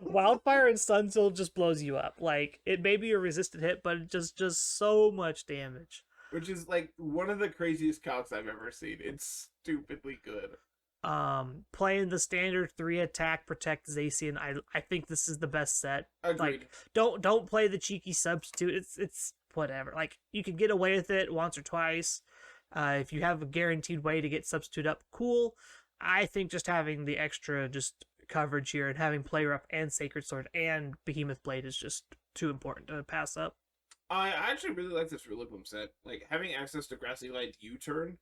Wildfire and Sunsil just blows you up. Like, it may be a resisted hit, but it just so much damage. Which is like one of the craziest calcs I've ever seen. It's stupidly good. Playing the standard 3 attack protect Zacian, I think this is the best set. Agreed. Like, don't play the cheeky substitute. It's whatever. Like, you can get away with it once or twice. If you have a guaranteed way to get substitute up, cool. I think just having the extra just coverage here and having Player Up and Sacred Sword and Behemoth Blade is just too important to pass up. I actually really like this Rillaboom set. Like, having access to Grassy Light U-turn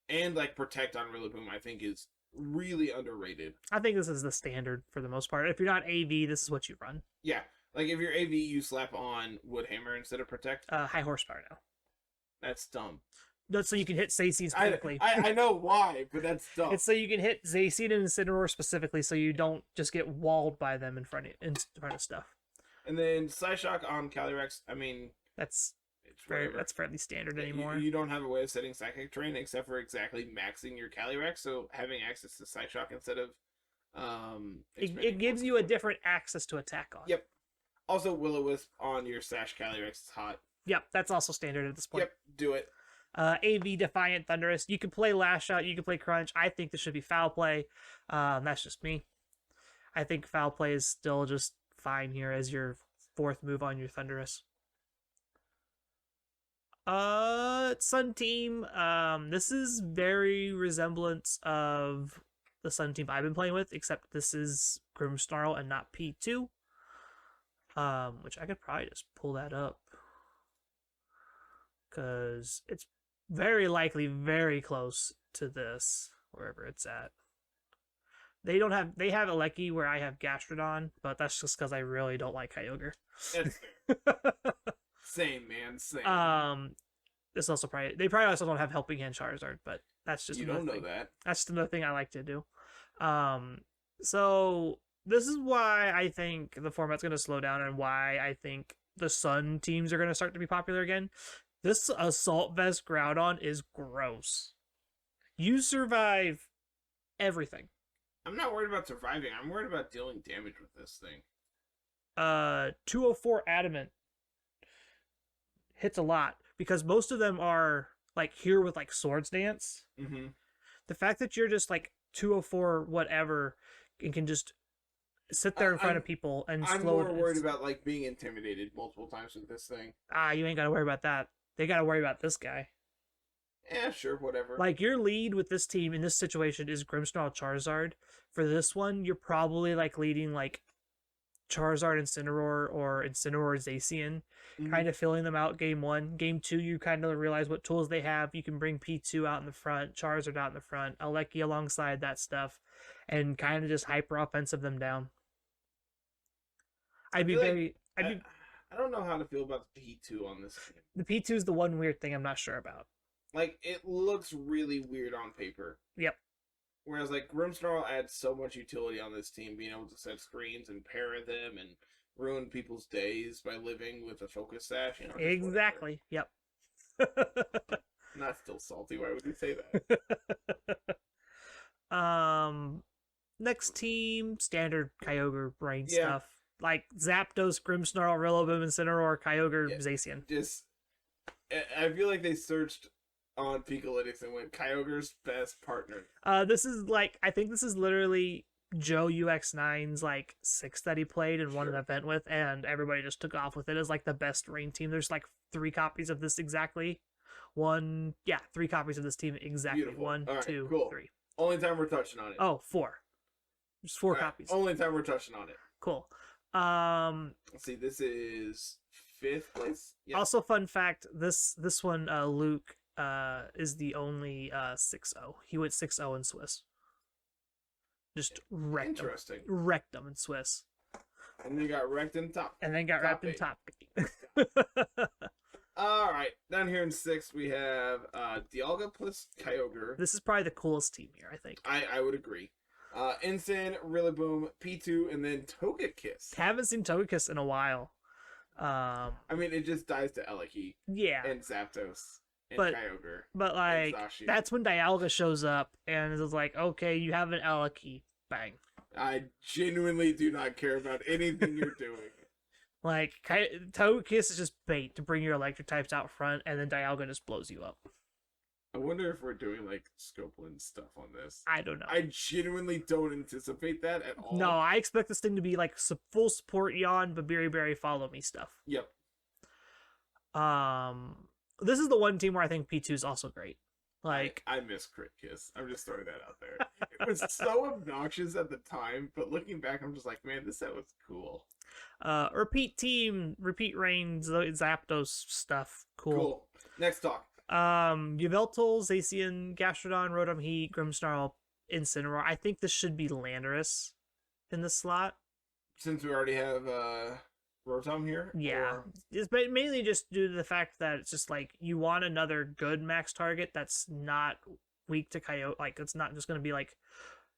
and, like, Protect on Rillaboom, I think is really underrated. I think this is the standard for the most part. If you're not AV, this is what you run. Yeah. Like, if you're AV, you slap on Woodhammer instead of Protect. High horsepower now. That's dumb. So you can hit Zacian specifically. I know why, but that's dumb. It's so you can hit Zacian and Incineroar specifically, so you don't just get walled by them in front of stuff. And then Psyshock on Calyrex, I mean... That's fairly standard Yeah, anymore. You don't have a way of setting Psychic Terrain except for exactly maxing your Calyrex, so having access to Psyshock instead of... it gives you a different access to attack on. Yep. Also, Will-O-Wisp on your Sash Calyrex is hot. Yep, that's also standard at this point. Yep, do it. AV, Defiant, Thunderous. You can play Lash Out, you can play Crunch. I think this should be Foul Play. That's just me. I think Foul Play is still just fine here as your 4th move on your Thunderous. Sun Team. This is very resemblance of the Sun Team I've been playing with, except this is Grimmsnarl and not P2. Which I could probably just pull that up. Because it's very likely very close to this, wherever it's at. They have Aleki where I have Gastrodon, but that's just because I really don't like Kyogre. That's fair. Same, man, same. This also they probably also don't have Helping Hand Charizard, but that's just you don't know that. That's just another thing I like to do. So this is why I think the format's going to slow down and why I think the Sun teams are going to start to be popular again. This Assault Vest Groudon is gross. You survive everything. I'm not worried about surviving. I'm worried about dealing damage with this thing. 204 Adamant hits a lot because most of them are like here with like Swords Dance. Mm-hmm. The fact that you're just like 204 whatever and can just sit there in front of people and I'm slow more worried about like being intimidated multiple times with this thing. You ain't gotta worry about that. They gotta worry about this guy. Yeah, sure, whatever. Like, your lead with this team in this situation is Grimmsnarl Charizard. For this one, you're probably like leading like Charizard Incineroar or Incineroar Zacian, kind of filling them out game 1. Game 2, you kind of realize what tools they have. You can bring P2 out in the front, Charizard out in the front, Aleki alongside that stuff, and kind of just hyper offensive them down. I don't know how to feel about the P2 on this game. The P2 is the one weird thing I'm not sure about. Like, it looks really weird on paper. Yep. Whereas, like, Grimmsnarl adds so much utility on this team, being able to set screens and pair them and ruin people's days by living with a focus sash. You know, exactly. Yep. Not still salty. Why would you say that? Next team, standard Kyogre brain stuff. Like Zapdos, Grimmsnarl, Rillaboom, Incineroar, Kyogre, Zacian. I feel like they searched on Pikalytics and went Kyogre's best partner. This is like, I think this is literally Joe UX9's like 6 that he played and won an event with, and everybody just took off with it as like the best rain team. There's like 3 copies of this exactly. 3 copies of this team exactly. Beautiful. 1, right, 2, cool. 3. Only time we're touching on it. Oh, 4. There's 4 copies. Only time we're touching on it. Cool. Let's see, this is 5th place. Yeah. Also, fun fact, this one, Luke, is the only 6-0. He went 6-0 in Swiss. Just wrecked him. Interesting. Wrecked him in Swiss. And then got wrecked in top. And then got wrapped in top. All right, down here in 6th we have Dialga plus Kyogre. This is probably the coolest team here, I think. I would agree. Incin, Rillaboom, P2, and then Togekiss. Haven't seen Togekiss in a while. I mean, it just dies to Aleki. Yeah. And Zapdos. And Kyogre. But like, that's when Dialga shows up, and it's like, okay, you have an Aleki. Bang. I genuinely do not care about anything you're doing. Like, Togekiss is just bait to bring your Electro Types out front, and then Dialga just blows you up. I wonder if we're doing like Scopeland stuff on this. I don't know. I genuinely don't anticipate that at all. No, I expect this thing to be like full support Yawn, Babiri Berry, follow me stuff. Yep. This is the one team where I think P2 is also great. Like I miss Crit Kiss. I'm just throwing that out there. It was so obnoxious at the time, but looking back, I'm just like, man, this set was cool. Repeat team, repeat range, Zapdos stuff. Cool. Next talk. Yveltal, Zacian, Gastrodon, Rotom Heat, Grimmsnarl, Incineroar. I think this should be Landorus in the slot. Since we already have Rotom here? Yeah. Or... It's mainly just due to the fact that it's just like you want another good max target that's not weak to Kyogre. Like, it's not just going to be like...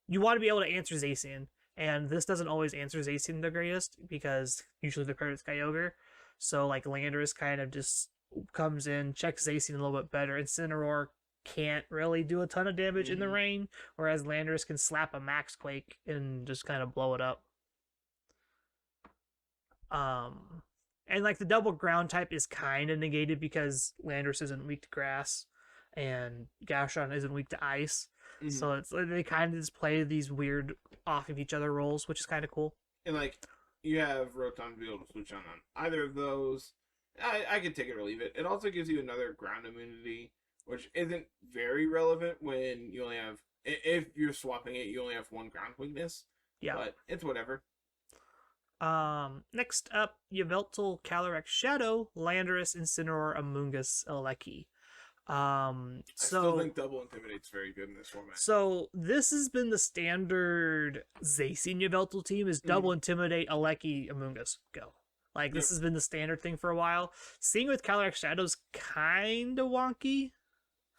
You want to be able to answer Zacian, and this doesn't always answer Zacian the greatest because usually they're paired with Kyogre. So, like, Landorus kind of just comes in, checks Zacian a little bit better. Incineroar can't really do a ton of damage in the rain, whereas Landorus can slap a Max Quake and just kind of blow it up. And like the double ground type is kind of negated because Landorus isn't weak to grass and Gastrodon isn't weak to ice. So it's like they kind of just play these weird off of each other roles, which is kind of cool. And like you have Rotom to be able to switch on either of those. I could take it or leave it. It also gives you another ground immunity, which isn't very relevant when you only have, if you're swapping it, you only have one ground weakness. Yeah. But it's whatever. Next up, Yveltal, Calyrex Shadow, Landorus, Incineroar, Amoonguss, Electro. I still think Double Intimidate's very good in this format. So this has been the standard Zacian Yveltal team is Double Intimidate, Electro, Amoonguss, go. Like, this has been the standard thing for a while. Seeing with Calyrex Shadow's kind of wonky.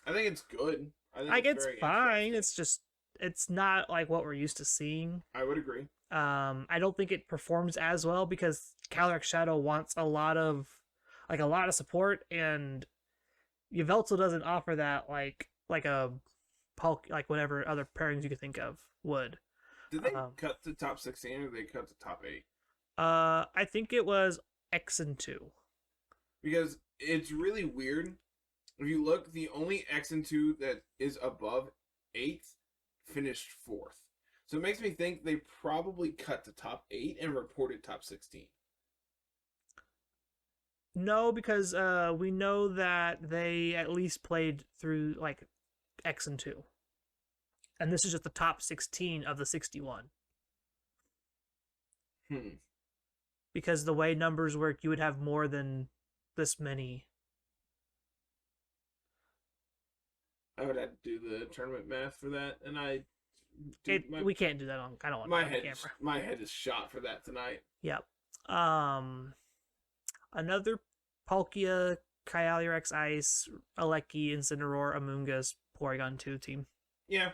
I think it's good. I think it's fine. It's just, it's not like what we're used to seeing. I would agree. I don't think it performs as well because Calyrex Shadow wants a lot of support, and Yveltal doesn't offer that like whatever other pairings you could think of would. Did they cut to top 16 or did they cut to top 8? I think it was X and 2. Because it's really weird. If you look, the only X and 2 that is above 8th finished 4th. So it makes me think they probably cut to top 8 and reported top 16. No, because we know that they at least played through like X and 2. And this is just the top 16 of the 61. Because the way numbers work, you would have more than this many. I would have to do the tournament math for that, and we can't do that on. I don't want my to head. Camera. My head is shot for that tonight. Yep. Another Palkia, Calyrex Ice, Electro, Incineroar, Amoonguss, Porygon 2 team. Yeah.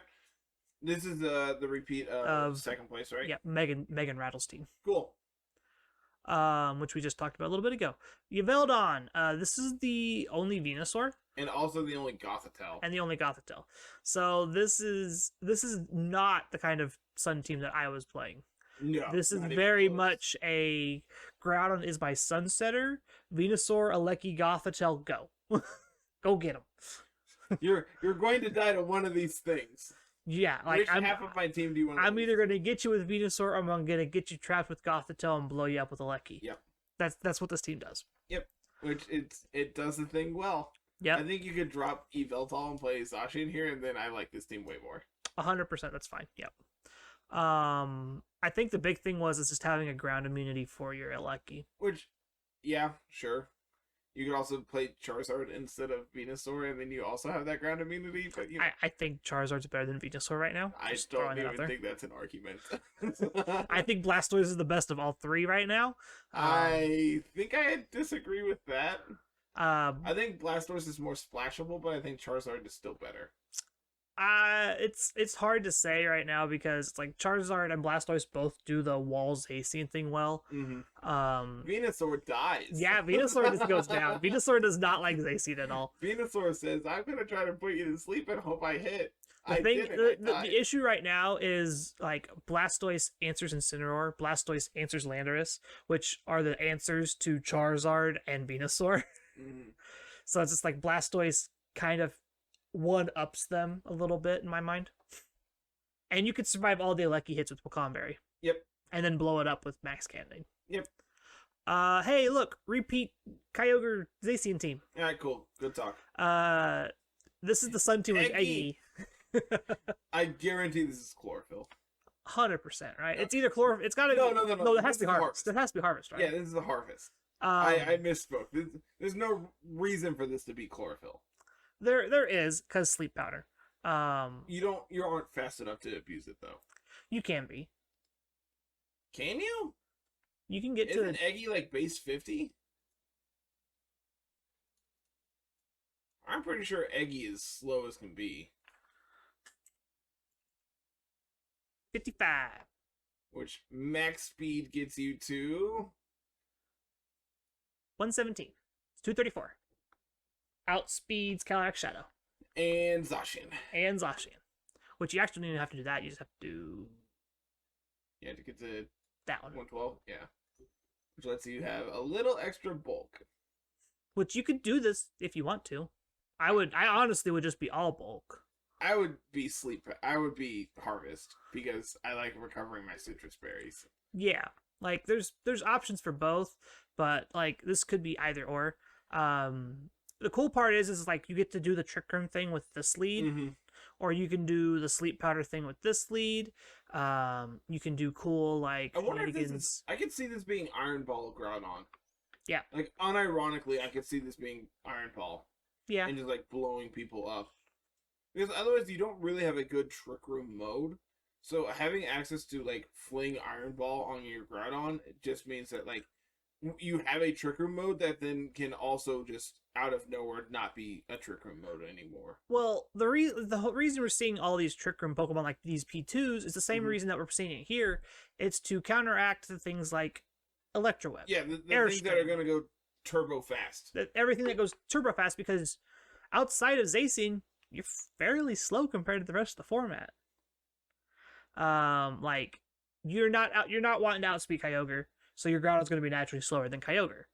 This is the repeat of second place, right? Yeah, Megan Rattle's team. Cool. Which we just talked about a little bit ago. Yveltal, this is the only Venusaur. And also the only Gothitelle. And the only Gothitelle. So this is not the kind of Sun team that I was playing. No. This is very much a Groudon is my Sunsetter. Venusaur, Electro, Gothitelle, go. Go get him. You're going to die to one of these things. Yeah, like half of my team do you want to I'm either going to get you with Venusaur or I'm going to get you trapped with Gothitelle and blow you up with Electro. Yep. That's what this team does. Yep. Which it does the thing well. Yeah. I think you could drop Yveltal and play Zacian in here, and then I like this team way more. 100%, that's fine. Yep. I think the big thing was just having a ground immunity for your Electro. Which, yeah, sure. You could also play Charizard instead of Venusaur, and then you also have that ground immunity. But you know, I think Charizard's better than Venusaur right now. I don't even think that's an argument. I think Blastoise is the best of all three right now. I think I disagree with that. I think Blastoise is more splashable, but I think Charizard is still better. It's hard to say right now because it's like Charizard and Blastoise both do the wall Zacian thing well. Venusaur dies. Yeah, Venusaur just goes down. Venusaur does not like Zacian at all. Venusaur says, "I'm gonna try to put you to sleep and hope I hit." The issue right now is like Blastoise answers Incineroar, Blastoise answers Landorus, which are the answers to Charizard and Venusaur. So it's just like Blastoise kind of one-ups them a little bit in my mind. And you could survive all the Lucky hits with Pecan Berry. Yep. And then blow it up with Max Cannon. Yep. Hey, look, repeat Kyogre Zacian team. All right, cool. Good talk. This is the Sun team with Eggy. I guarantee this is Chlorophyll. 100%, right? Yeah. It's either Chlorophyll. It's gotta be. No, that has to be Harvest. That has to be Harvest, right? Yeah, this is the Harvest. I misspoke. There's no reason for this to be Chlorophyll. There is, because Sleep Powder. You aren't fast enough to abuse it though. You can be. Can you? You can get to an Eggy like base 50. I'm pretty sure Eggy is slow as can be. 55. Which max speed gets you to 117. It's 234. Outspeeds Calyrex Shadow. And Zacian. Which you actually don't even have to do that. You just have to do. Yeah, to get to that one. 112. Yeah. Which lets you have a little extra bulk. Which you could do this if you want to. I honestly would just be all bulk. I would be Harvest because I like recovering my citrus berries. Yeah. Like there's options for both, but like this could be either or. The cool part is like you get to do the Trick Room thing with this lead, or you can do the Sleep Powder thing with this lead. You can do cool like. I wonder if this is. I could see this being Iron Ball Groudon. Yeah. Like unironically, I could see this being Iron Ball. Yeah. And just like blowing people up, because otherwise you don't really have a good Trick Room mode. So having access to like Fling Iron Ball on your Groudon, it just means that like you have a Trick Room mode that then can also just out of nowhere not be a Trick Room mode anymore. Well, the whole reason we're seeing all these Trick Room Pokemon like these P2s is the same reason that we're seeing it here. It's to counteract the things like Electro Web. Yeah, the things that are going to go turbo fast. Everything that goes turbo fast, because outside of Zacian, you're fairly slow compared to the rest of the format. Like you're not wanting to outspeed Kyogre, so your Groudon's going to be naturally slower than Kyogre.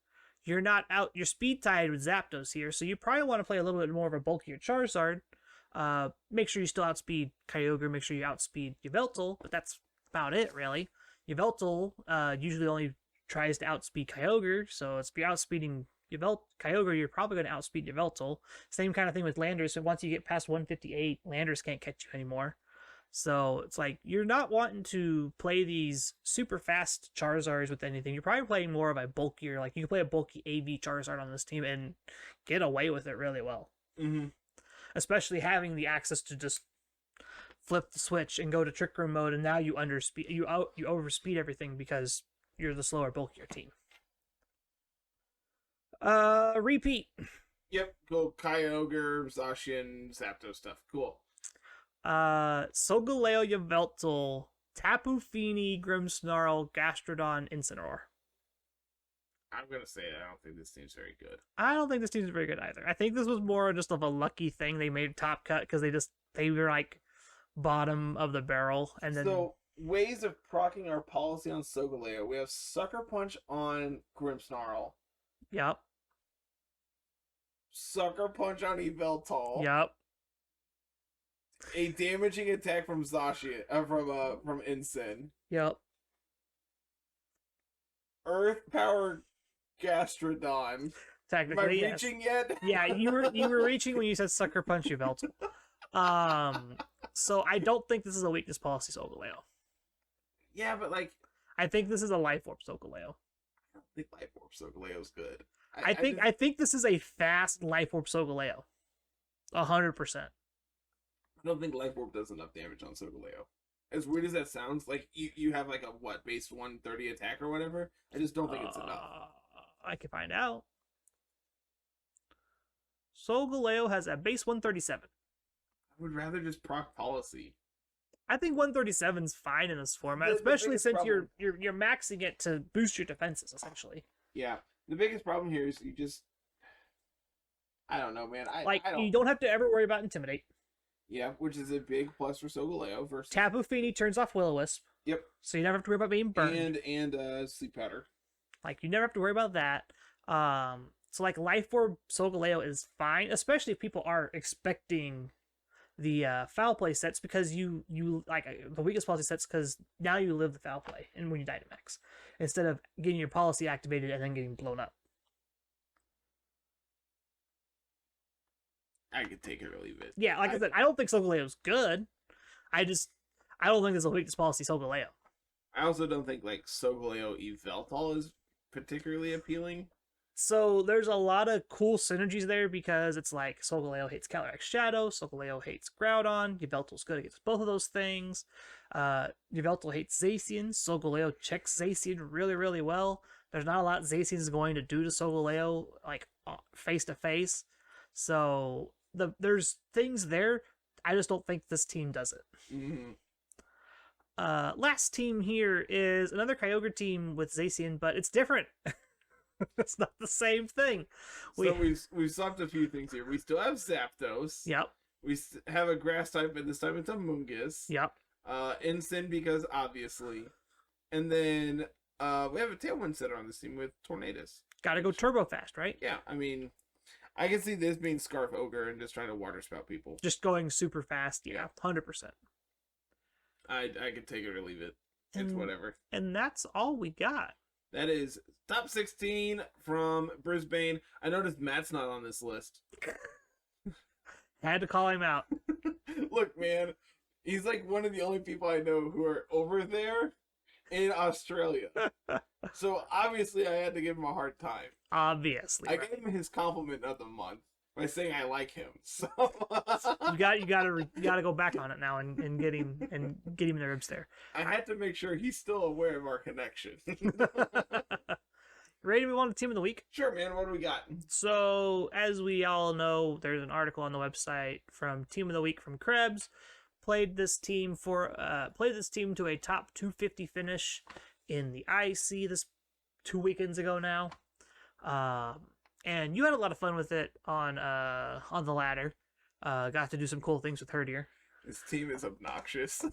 You're speed tied with Zapdos here, so you probably want to play a little bit more of a bulkier Charizard. Make sure you still outspeed Kyogre, make sure you outspeed Yveltal, but that's about it, really. Yveltal usually only tries to outspeed Kyogre, so if you're outspeeding Kyogre, you're probably going to outspeed Yveltal. Same kind of thing with Landers, so once you get past 158, Landers can't catch you anymore. So it's like you're not wanting to play these super fast Charizards with anything. You're probably playing more of a bulkier, like you can play a bulky AV Charizard on this team and get away with it really well. Especially having the access to just flip the switch and go to Trick Room mode, and now you overspeed everything because you're the slower, bulkier team. Repeat. Yep, cool. Kyogre, Zacian, Zapdos stuff. Cool. Solgaleo, Yveltal, Tapu Fini, Grimmsnarl, Gastrodon, Incineroar. I'm gonna say I don't think this team's very good. I don't think this team's very good either. I think this was more just of a lucky thing they made top cut because they were like bottom of the barrel, and then ways of proccing our policy on Solgaleo. We have Sucker Punch on Grimmsnarl. Yep. Sucker Punch on Yveltal. Yep. A damaging attack from Zacian, from Incin. Yep. Earth Power Gastrodon. Technically, am I reaching yet? Yeah, you were reaching when you said Sucker Punch Yveltal. So I don't think this is a weakness policy Solgaleo. Yeah, but like I think this is a Life Orb Solgaleo. I don't think Life Orb Solgaleo's good. I think this is a fast Life Orb Solgaleo. 100%. I don't think Life Orb does enough damage on Solgaleo. As weird as that sounds, like you have like a base 130 attack or whatever. I just don't think it's enough. I can find out. Solgaleo has a base 137. I would rather just proc policy. I think 137 is fine in this format, especially since you're maxing it to boost your defenses essentially. Yeah, the biggest problem here is I don't know, man. You don't have to ever worry about Intimidate. Yeah, which is a big plus for Solgaleo versus Tapu Fini turns off Will-O-Wisp. Yep. So you never have to worry about being burned. And Sleep Powder. Like you never have to worry about that. So like Life Orb Solgaleo is fine, especially if people are expecting foul play sets because you like the weakest policy sets because now you live the foul play and when you Dynamax instead of getting your policy activated and then getting blown up. I could take it or leave it. Yeah, like I said, I don't think Solgaleo's good. I don't think there's a weakest policy Solgaleo. I also don't think like Solgaleo Yveltal is particularly appealing. So there's a lot of cool synergies there because it's like Solgaleo hates Calyrex Shadow, Solgaleo hates Groudon, Yveltal's good against both of those things. Yveltal hates Zacian, Solgaleo checks Zacian really, really well. There's not a lot Zacian is going to do to Solgaleo like face to face. So there's things there. I just don't think this team does it. Mm-hmm. Last team here is another Kyogre team with Zacian, but it's different. It's not the same thing. We've swapped a few things here. We still have Zapdos. Yep. We have a grass type, and this time it's a Mungus. Yep. Incin because obviously, and then we have a Tailwind setter on this team with Tornadus. Gotta go turbo fast, right? Yeah, I mean, I can see this being Scarf Ogre and just trying to water spout people. Just going super fast. Yeah, 100%. I could take it or leave it. It's whatever. And that's all we got. That is top 16 from Brisbane. I noticed Matt's not on this list. Had to call him out. Look, man, he's like one of the only people I know who are over there in Australia. So obviously I had to give him a hard time. Obviously. I gave him his compliment of the month by saying I like him. So you gotta go back on it now and get him the ribs there. I had to make sure he's still aware of our connection. Ready to move on to Team of the Week? Sure, man. What do we got? So, as we all know, there's an article on the website from Team of the Week from Krebs. Played this team to a top 250 finish in the IC this 2 weekends ago now. And you had a lot of fun with it on the ladder. Got to do some cool things with Hurdier. This team is obnoxious.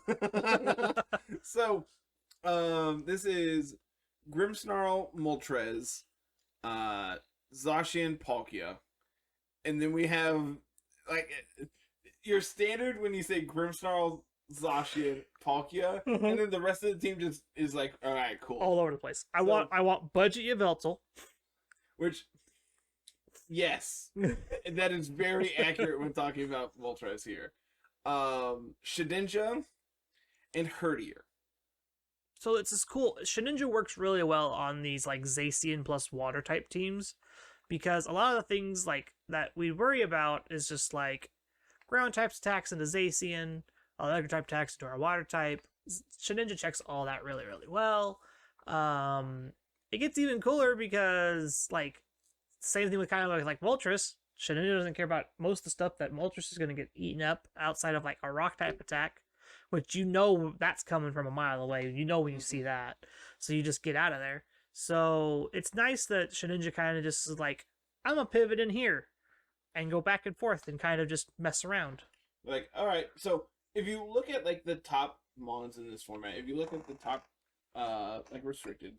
So, this is Grimmsnarl, Moltres, Zacian, Palkia. And then we have, like, your standard when you say Grimmsnarl, Zacian, Palkia, and then the rest of the team just is like, all right, cool. All over the place. I want Budget Yveltal. Which, yes, that is very accurate when talking about Moltres here. Shedinja and Hurdier. So it's this cool. Shedinja works really well on these like Zacian plus water type teams because a lot of the things like that we worry about is just like ground types attacks into Zacian, electric type attacks into our water type. Shedinja checks all that really, really well. It gets even cooler because like same thing with kind of like Moltres. Shedinja doesn't care about most of the stuff that Moltres is going to get eaten up outside of like a rock type attack, which you know that's coming from a mile away. You know when you see that. So you just get out of there. So it's nice that Shedinja kind of just is like, I'm going to pivot in here and go back and forth and kind of just mess around. Like, all right. So if you look at like the top mons in this format, if you look at the top like restricted,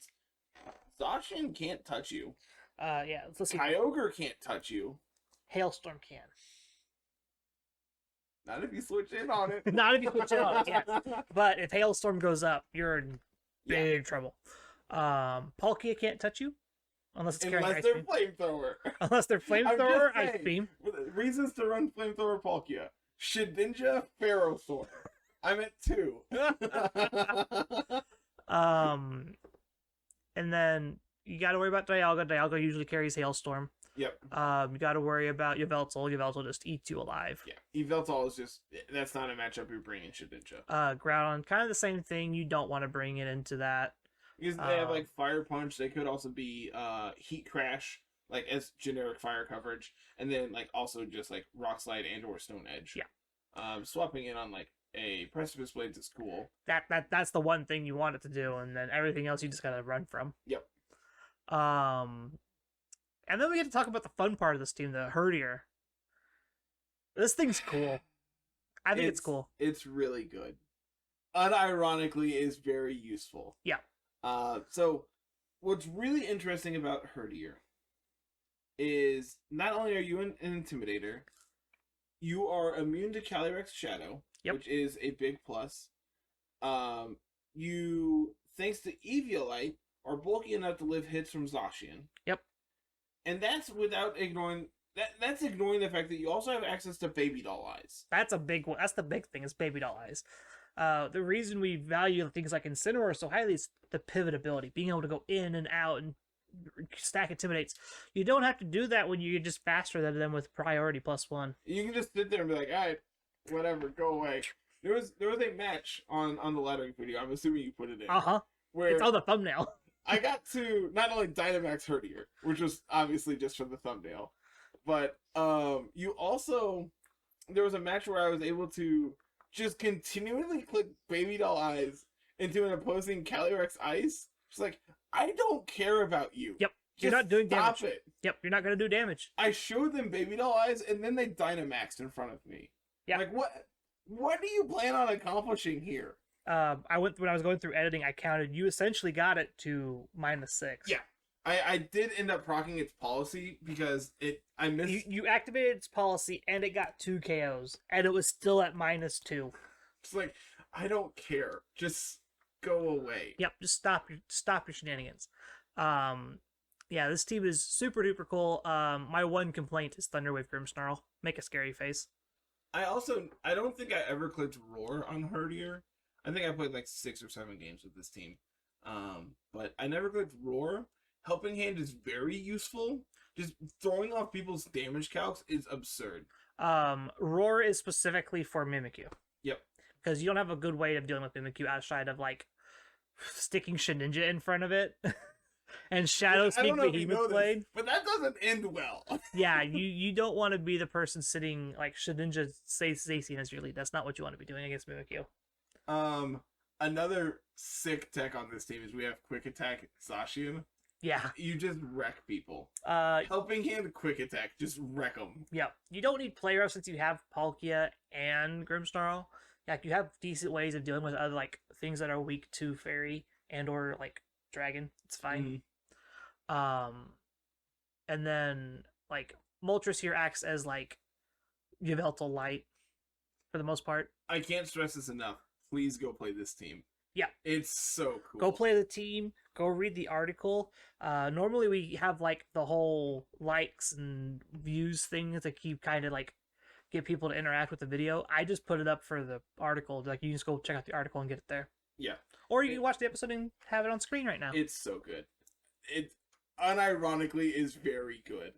Zacian can't touch you. Yeah. Let's see. Kyogre can't touch you. Hailstorm can. Not if you switch in on it. Not if you switch in on it, yes. But if Hailstorm goes up, you're in big trouble. Palkia can't touch you unless it's carrying Unless Ice they're Beam. Flamethrower. Unless they're Flamethrower, Ice Beam. Reasons to run Flamethrower Palkia. Shedinja, Ferrothorn. I'm at 2. And then you got to worry about Dialga. Dialga usually carries Hailstorm. Yep. You got to worry about Yveltal. Yveltal just eats you alive. Yeah. Yveltal is just, that's not a matchup you're bringing Shedinja. Groudon, kind of the same thing. You don't want to bring it into that. Because they have like Fire Punch. They could also be Heat Crash, like as generic fire coverage. And then like also just like Rock Slide and or Stone Edge. Yeah. Swapping in on like a Precipice Blades is cool. That's the one thing you want it to do. And then everything else you just got to run from. Yep. And then we get to talk about the fun part of this team, the Hurdier. This thing's cool. I think it's cool. It's really good. Unironically, is very useful. Yeah. So, what's really interesting about Hurdier is not only are you an Intimidator, you are immune to Calyrex Shadow, Yep. which is a big plus. You, thanks to Eviolite, are bulky enough to live hits from Zacian. Yep. And that's without ignoring that's ignoring the fact that you also have access to Baby Doll Eyes. That's a big one. That's the big thing, is Baby Doll Eyes. The reason we value things like Incineroar so highly is the pivot ability, being able to go in and out and stack Intimidates. You don't have to do that when you're just faster than them with priority +1. You can just sit there and be like, all right, whatever, go away. There was a match on the laddering video. I'm assuming you put it in. Where It's on the thumbnail. I got to not only Dynamax Hurdier, which was obviously just for the thumbnail, but you also, there was a match where I was able to just continually click Baby Doll Eyes into an opposing Calyrex Ice. Just like, I don't care about you. Yep. You're not doing damage. Stop it. Yep, you're not going to do damage. I showed them Baby Doll Eyes, and then they Dynamaxed in front of me. Yeah. Like, what do you plan on accomplishing here? When I was going through editing, I counted. You essentially got it to -6. Yeah. I did end up proccing its policy because I missed. You activated its policy and it got 2 KOs, and it was still at -2. It's like, I don't care. Just go away. Yep, just stop your shenanigans. Yeah, this team is super duper cool. My one complaint is Thunderwave Grimmsnarl. Make a scary face. I don't think I ever clicked Roar on Hurdier. I think I played like 6 or 7 games with this team. But I never clicked Roar. Helping Hand is very useful. Just throwing off people's damage calcs is absurd. Roar is specifically for Mimikyu. Yep. Because you don't have a good way of dealing with Mimikyu outside of like sticking Shedinja in front of it. And Shadow Sneak Behemoth Blade. But that doesn't end well. Yeah, you don't want to be the person sitting like Shedinja Zacian as your lead. That's not what you want to be doing against Mimikyu. Another sick tech on this team is we have Quick Attack Zacian. Yeah. You just wreck people. Helping Hand, Quick Attack, just wreck them. Yeah. You don't need play rough since you have Palkia and Grimmsnarl. Like, you have decent ways of dealing with other like things that are weak to Fairy and or like Dragon. It's fine. And then like Moltres here acts as like Yveltal Light for the most part. I can't stress this enough. Please go play this team. Yeah. It's so cool. Go play the team. Go read the article. Normally we have like the whole likes and views thing to keep kind of like get people to interact with the video. I just put it up for the article. Like, you can just go check out the article and get it there. Yeah. Or you can watch the episode and have it on screen right now. It's so good. It unironically is very good.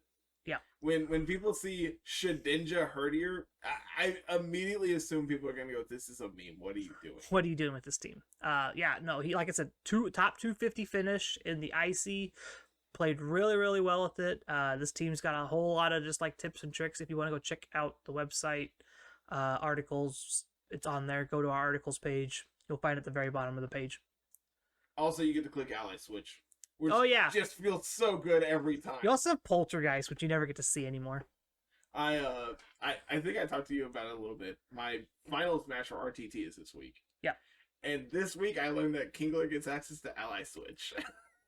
Yeah. When people see Shedinja Hurdier, I immediately assume people are gonna go, "This is a meme. What are you doing?" What are you doing with this team? Yeah, no, he, like I said, top 250 finish in the IC. Played really, really well with it. This team's got a whole lot of just like tips and tricks. If you want to go check out the website, articles, it's on there. Go to our articles page. You'll find it at the very bottom of the page. Also, you get to click Ally Switch. Which just feels so good every time. You also have Poltergeist, which you never get to see anymore. I think I talked to you about it a little bit. My finals match for RTT is this week. Yeah. And this week I learned that Kingler gets access to Ally Switch.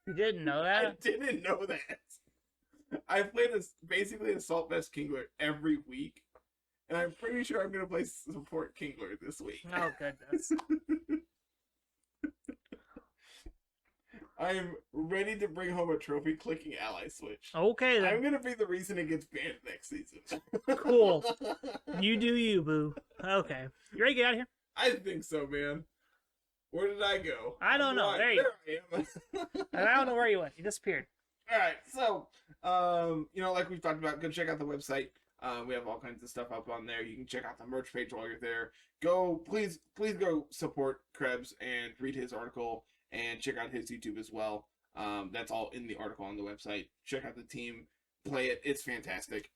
You didn't know that? I didn't know that. I played basically Assault Vest Kingler every week. And I'm pretty sure I'm going to play support Kingler this week. Oh, goodness. I'm ready to bring home a trophy clicking Ally Switch. Okay, then. I'm going to be the reason it gets banned next season. Cool. You do you, boo. Okay. You ready to get out of here? I think so, man. Where did I go? I don't know. There I am. And I don't know where you went. You disappeared. All right. So, like we've talked about, go check out the website. We have all kinds of stuff up on there. You can check out the merch page while you're there. Please go support Krebs and read his article and check out his YouTube as well. That's all in the article on the website. Check out the team, play it. It's fantastic.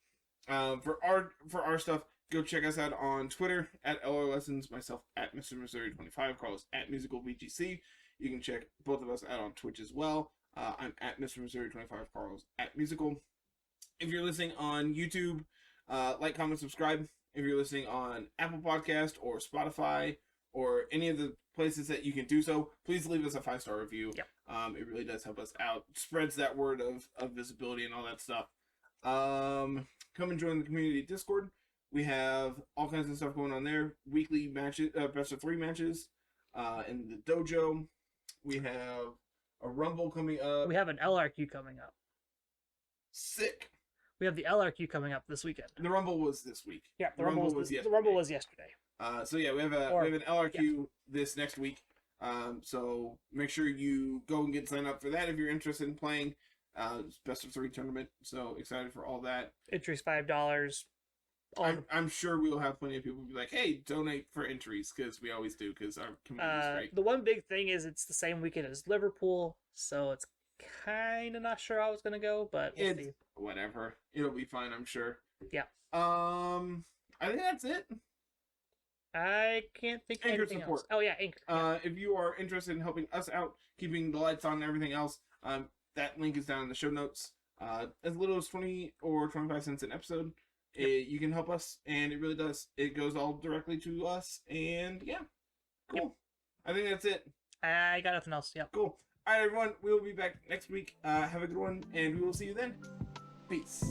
For our stuff, go check us out on Twitter at LR Lessons, myself at Mr. Missouri25, Carlos at Musical VGC. You can check both of us out on Twitch as well. I'm at Mr. Missouri25, Carlos at Musical. If you're listening on YouTube, like, comment, subscribe. If you're listening on Apple Podcast or Spotify or any of the places that you can do so, please leave us a 5-star review. Yep. It really does help us out. Spreads that word of visibility and all that stuff. Come and join the community Discord. We have all kinds of stuff going on there. Weekly matches, best of 3 matches in the dojo. We have a Rumble coming up. We have an LRQ coming up. Sick. We have the LRQ coming up this weekend. The Rumble was this week. Yeah, the Rumble was yesterday. The Rumble was yesterday. So yeah, we have an LRQ this next week. So make sure you go and get signed up for that if you're interested in playing. It's best of 3 tournament. So excited for all that. Entries $5. I'm sure we'll have plenty of people be like, "Hey, donate for entries," because we always do, because our community is great. The one big thing is it's the same weekend as Liverpool, so it's kind of not sure how it's gonna go, but we'll see. Whatever, it'll be fine, I'm sure. Yeah. I think that's it. I can't think of Anchor anything support. else. Oh yeah, Anchor. Yeah. If you are interested in helping us out, keeping the lights on and everything else, that link is down in the show notes. As little as 20 or 25 cents an episode. You can help us, and it really does. It goes all directly to us, and yeah, cool. Yep. I think that's it. I got nothing else. Yep. Cool. All right, everyone. We will be back next week. Have a good one, and we will see you then. Peace.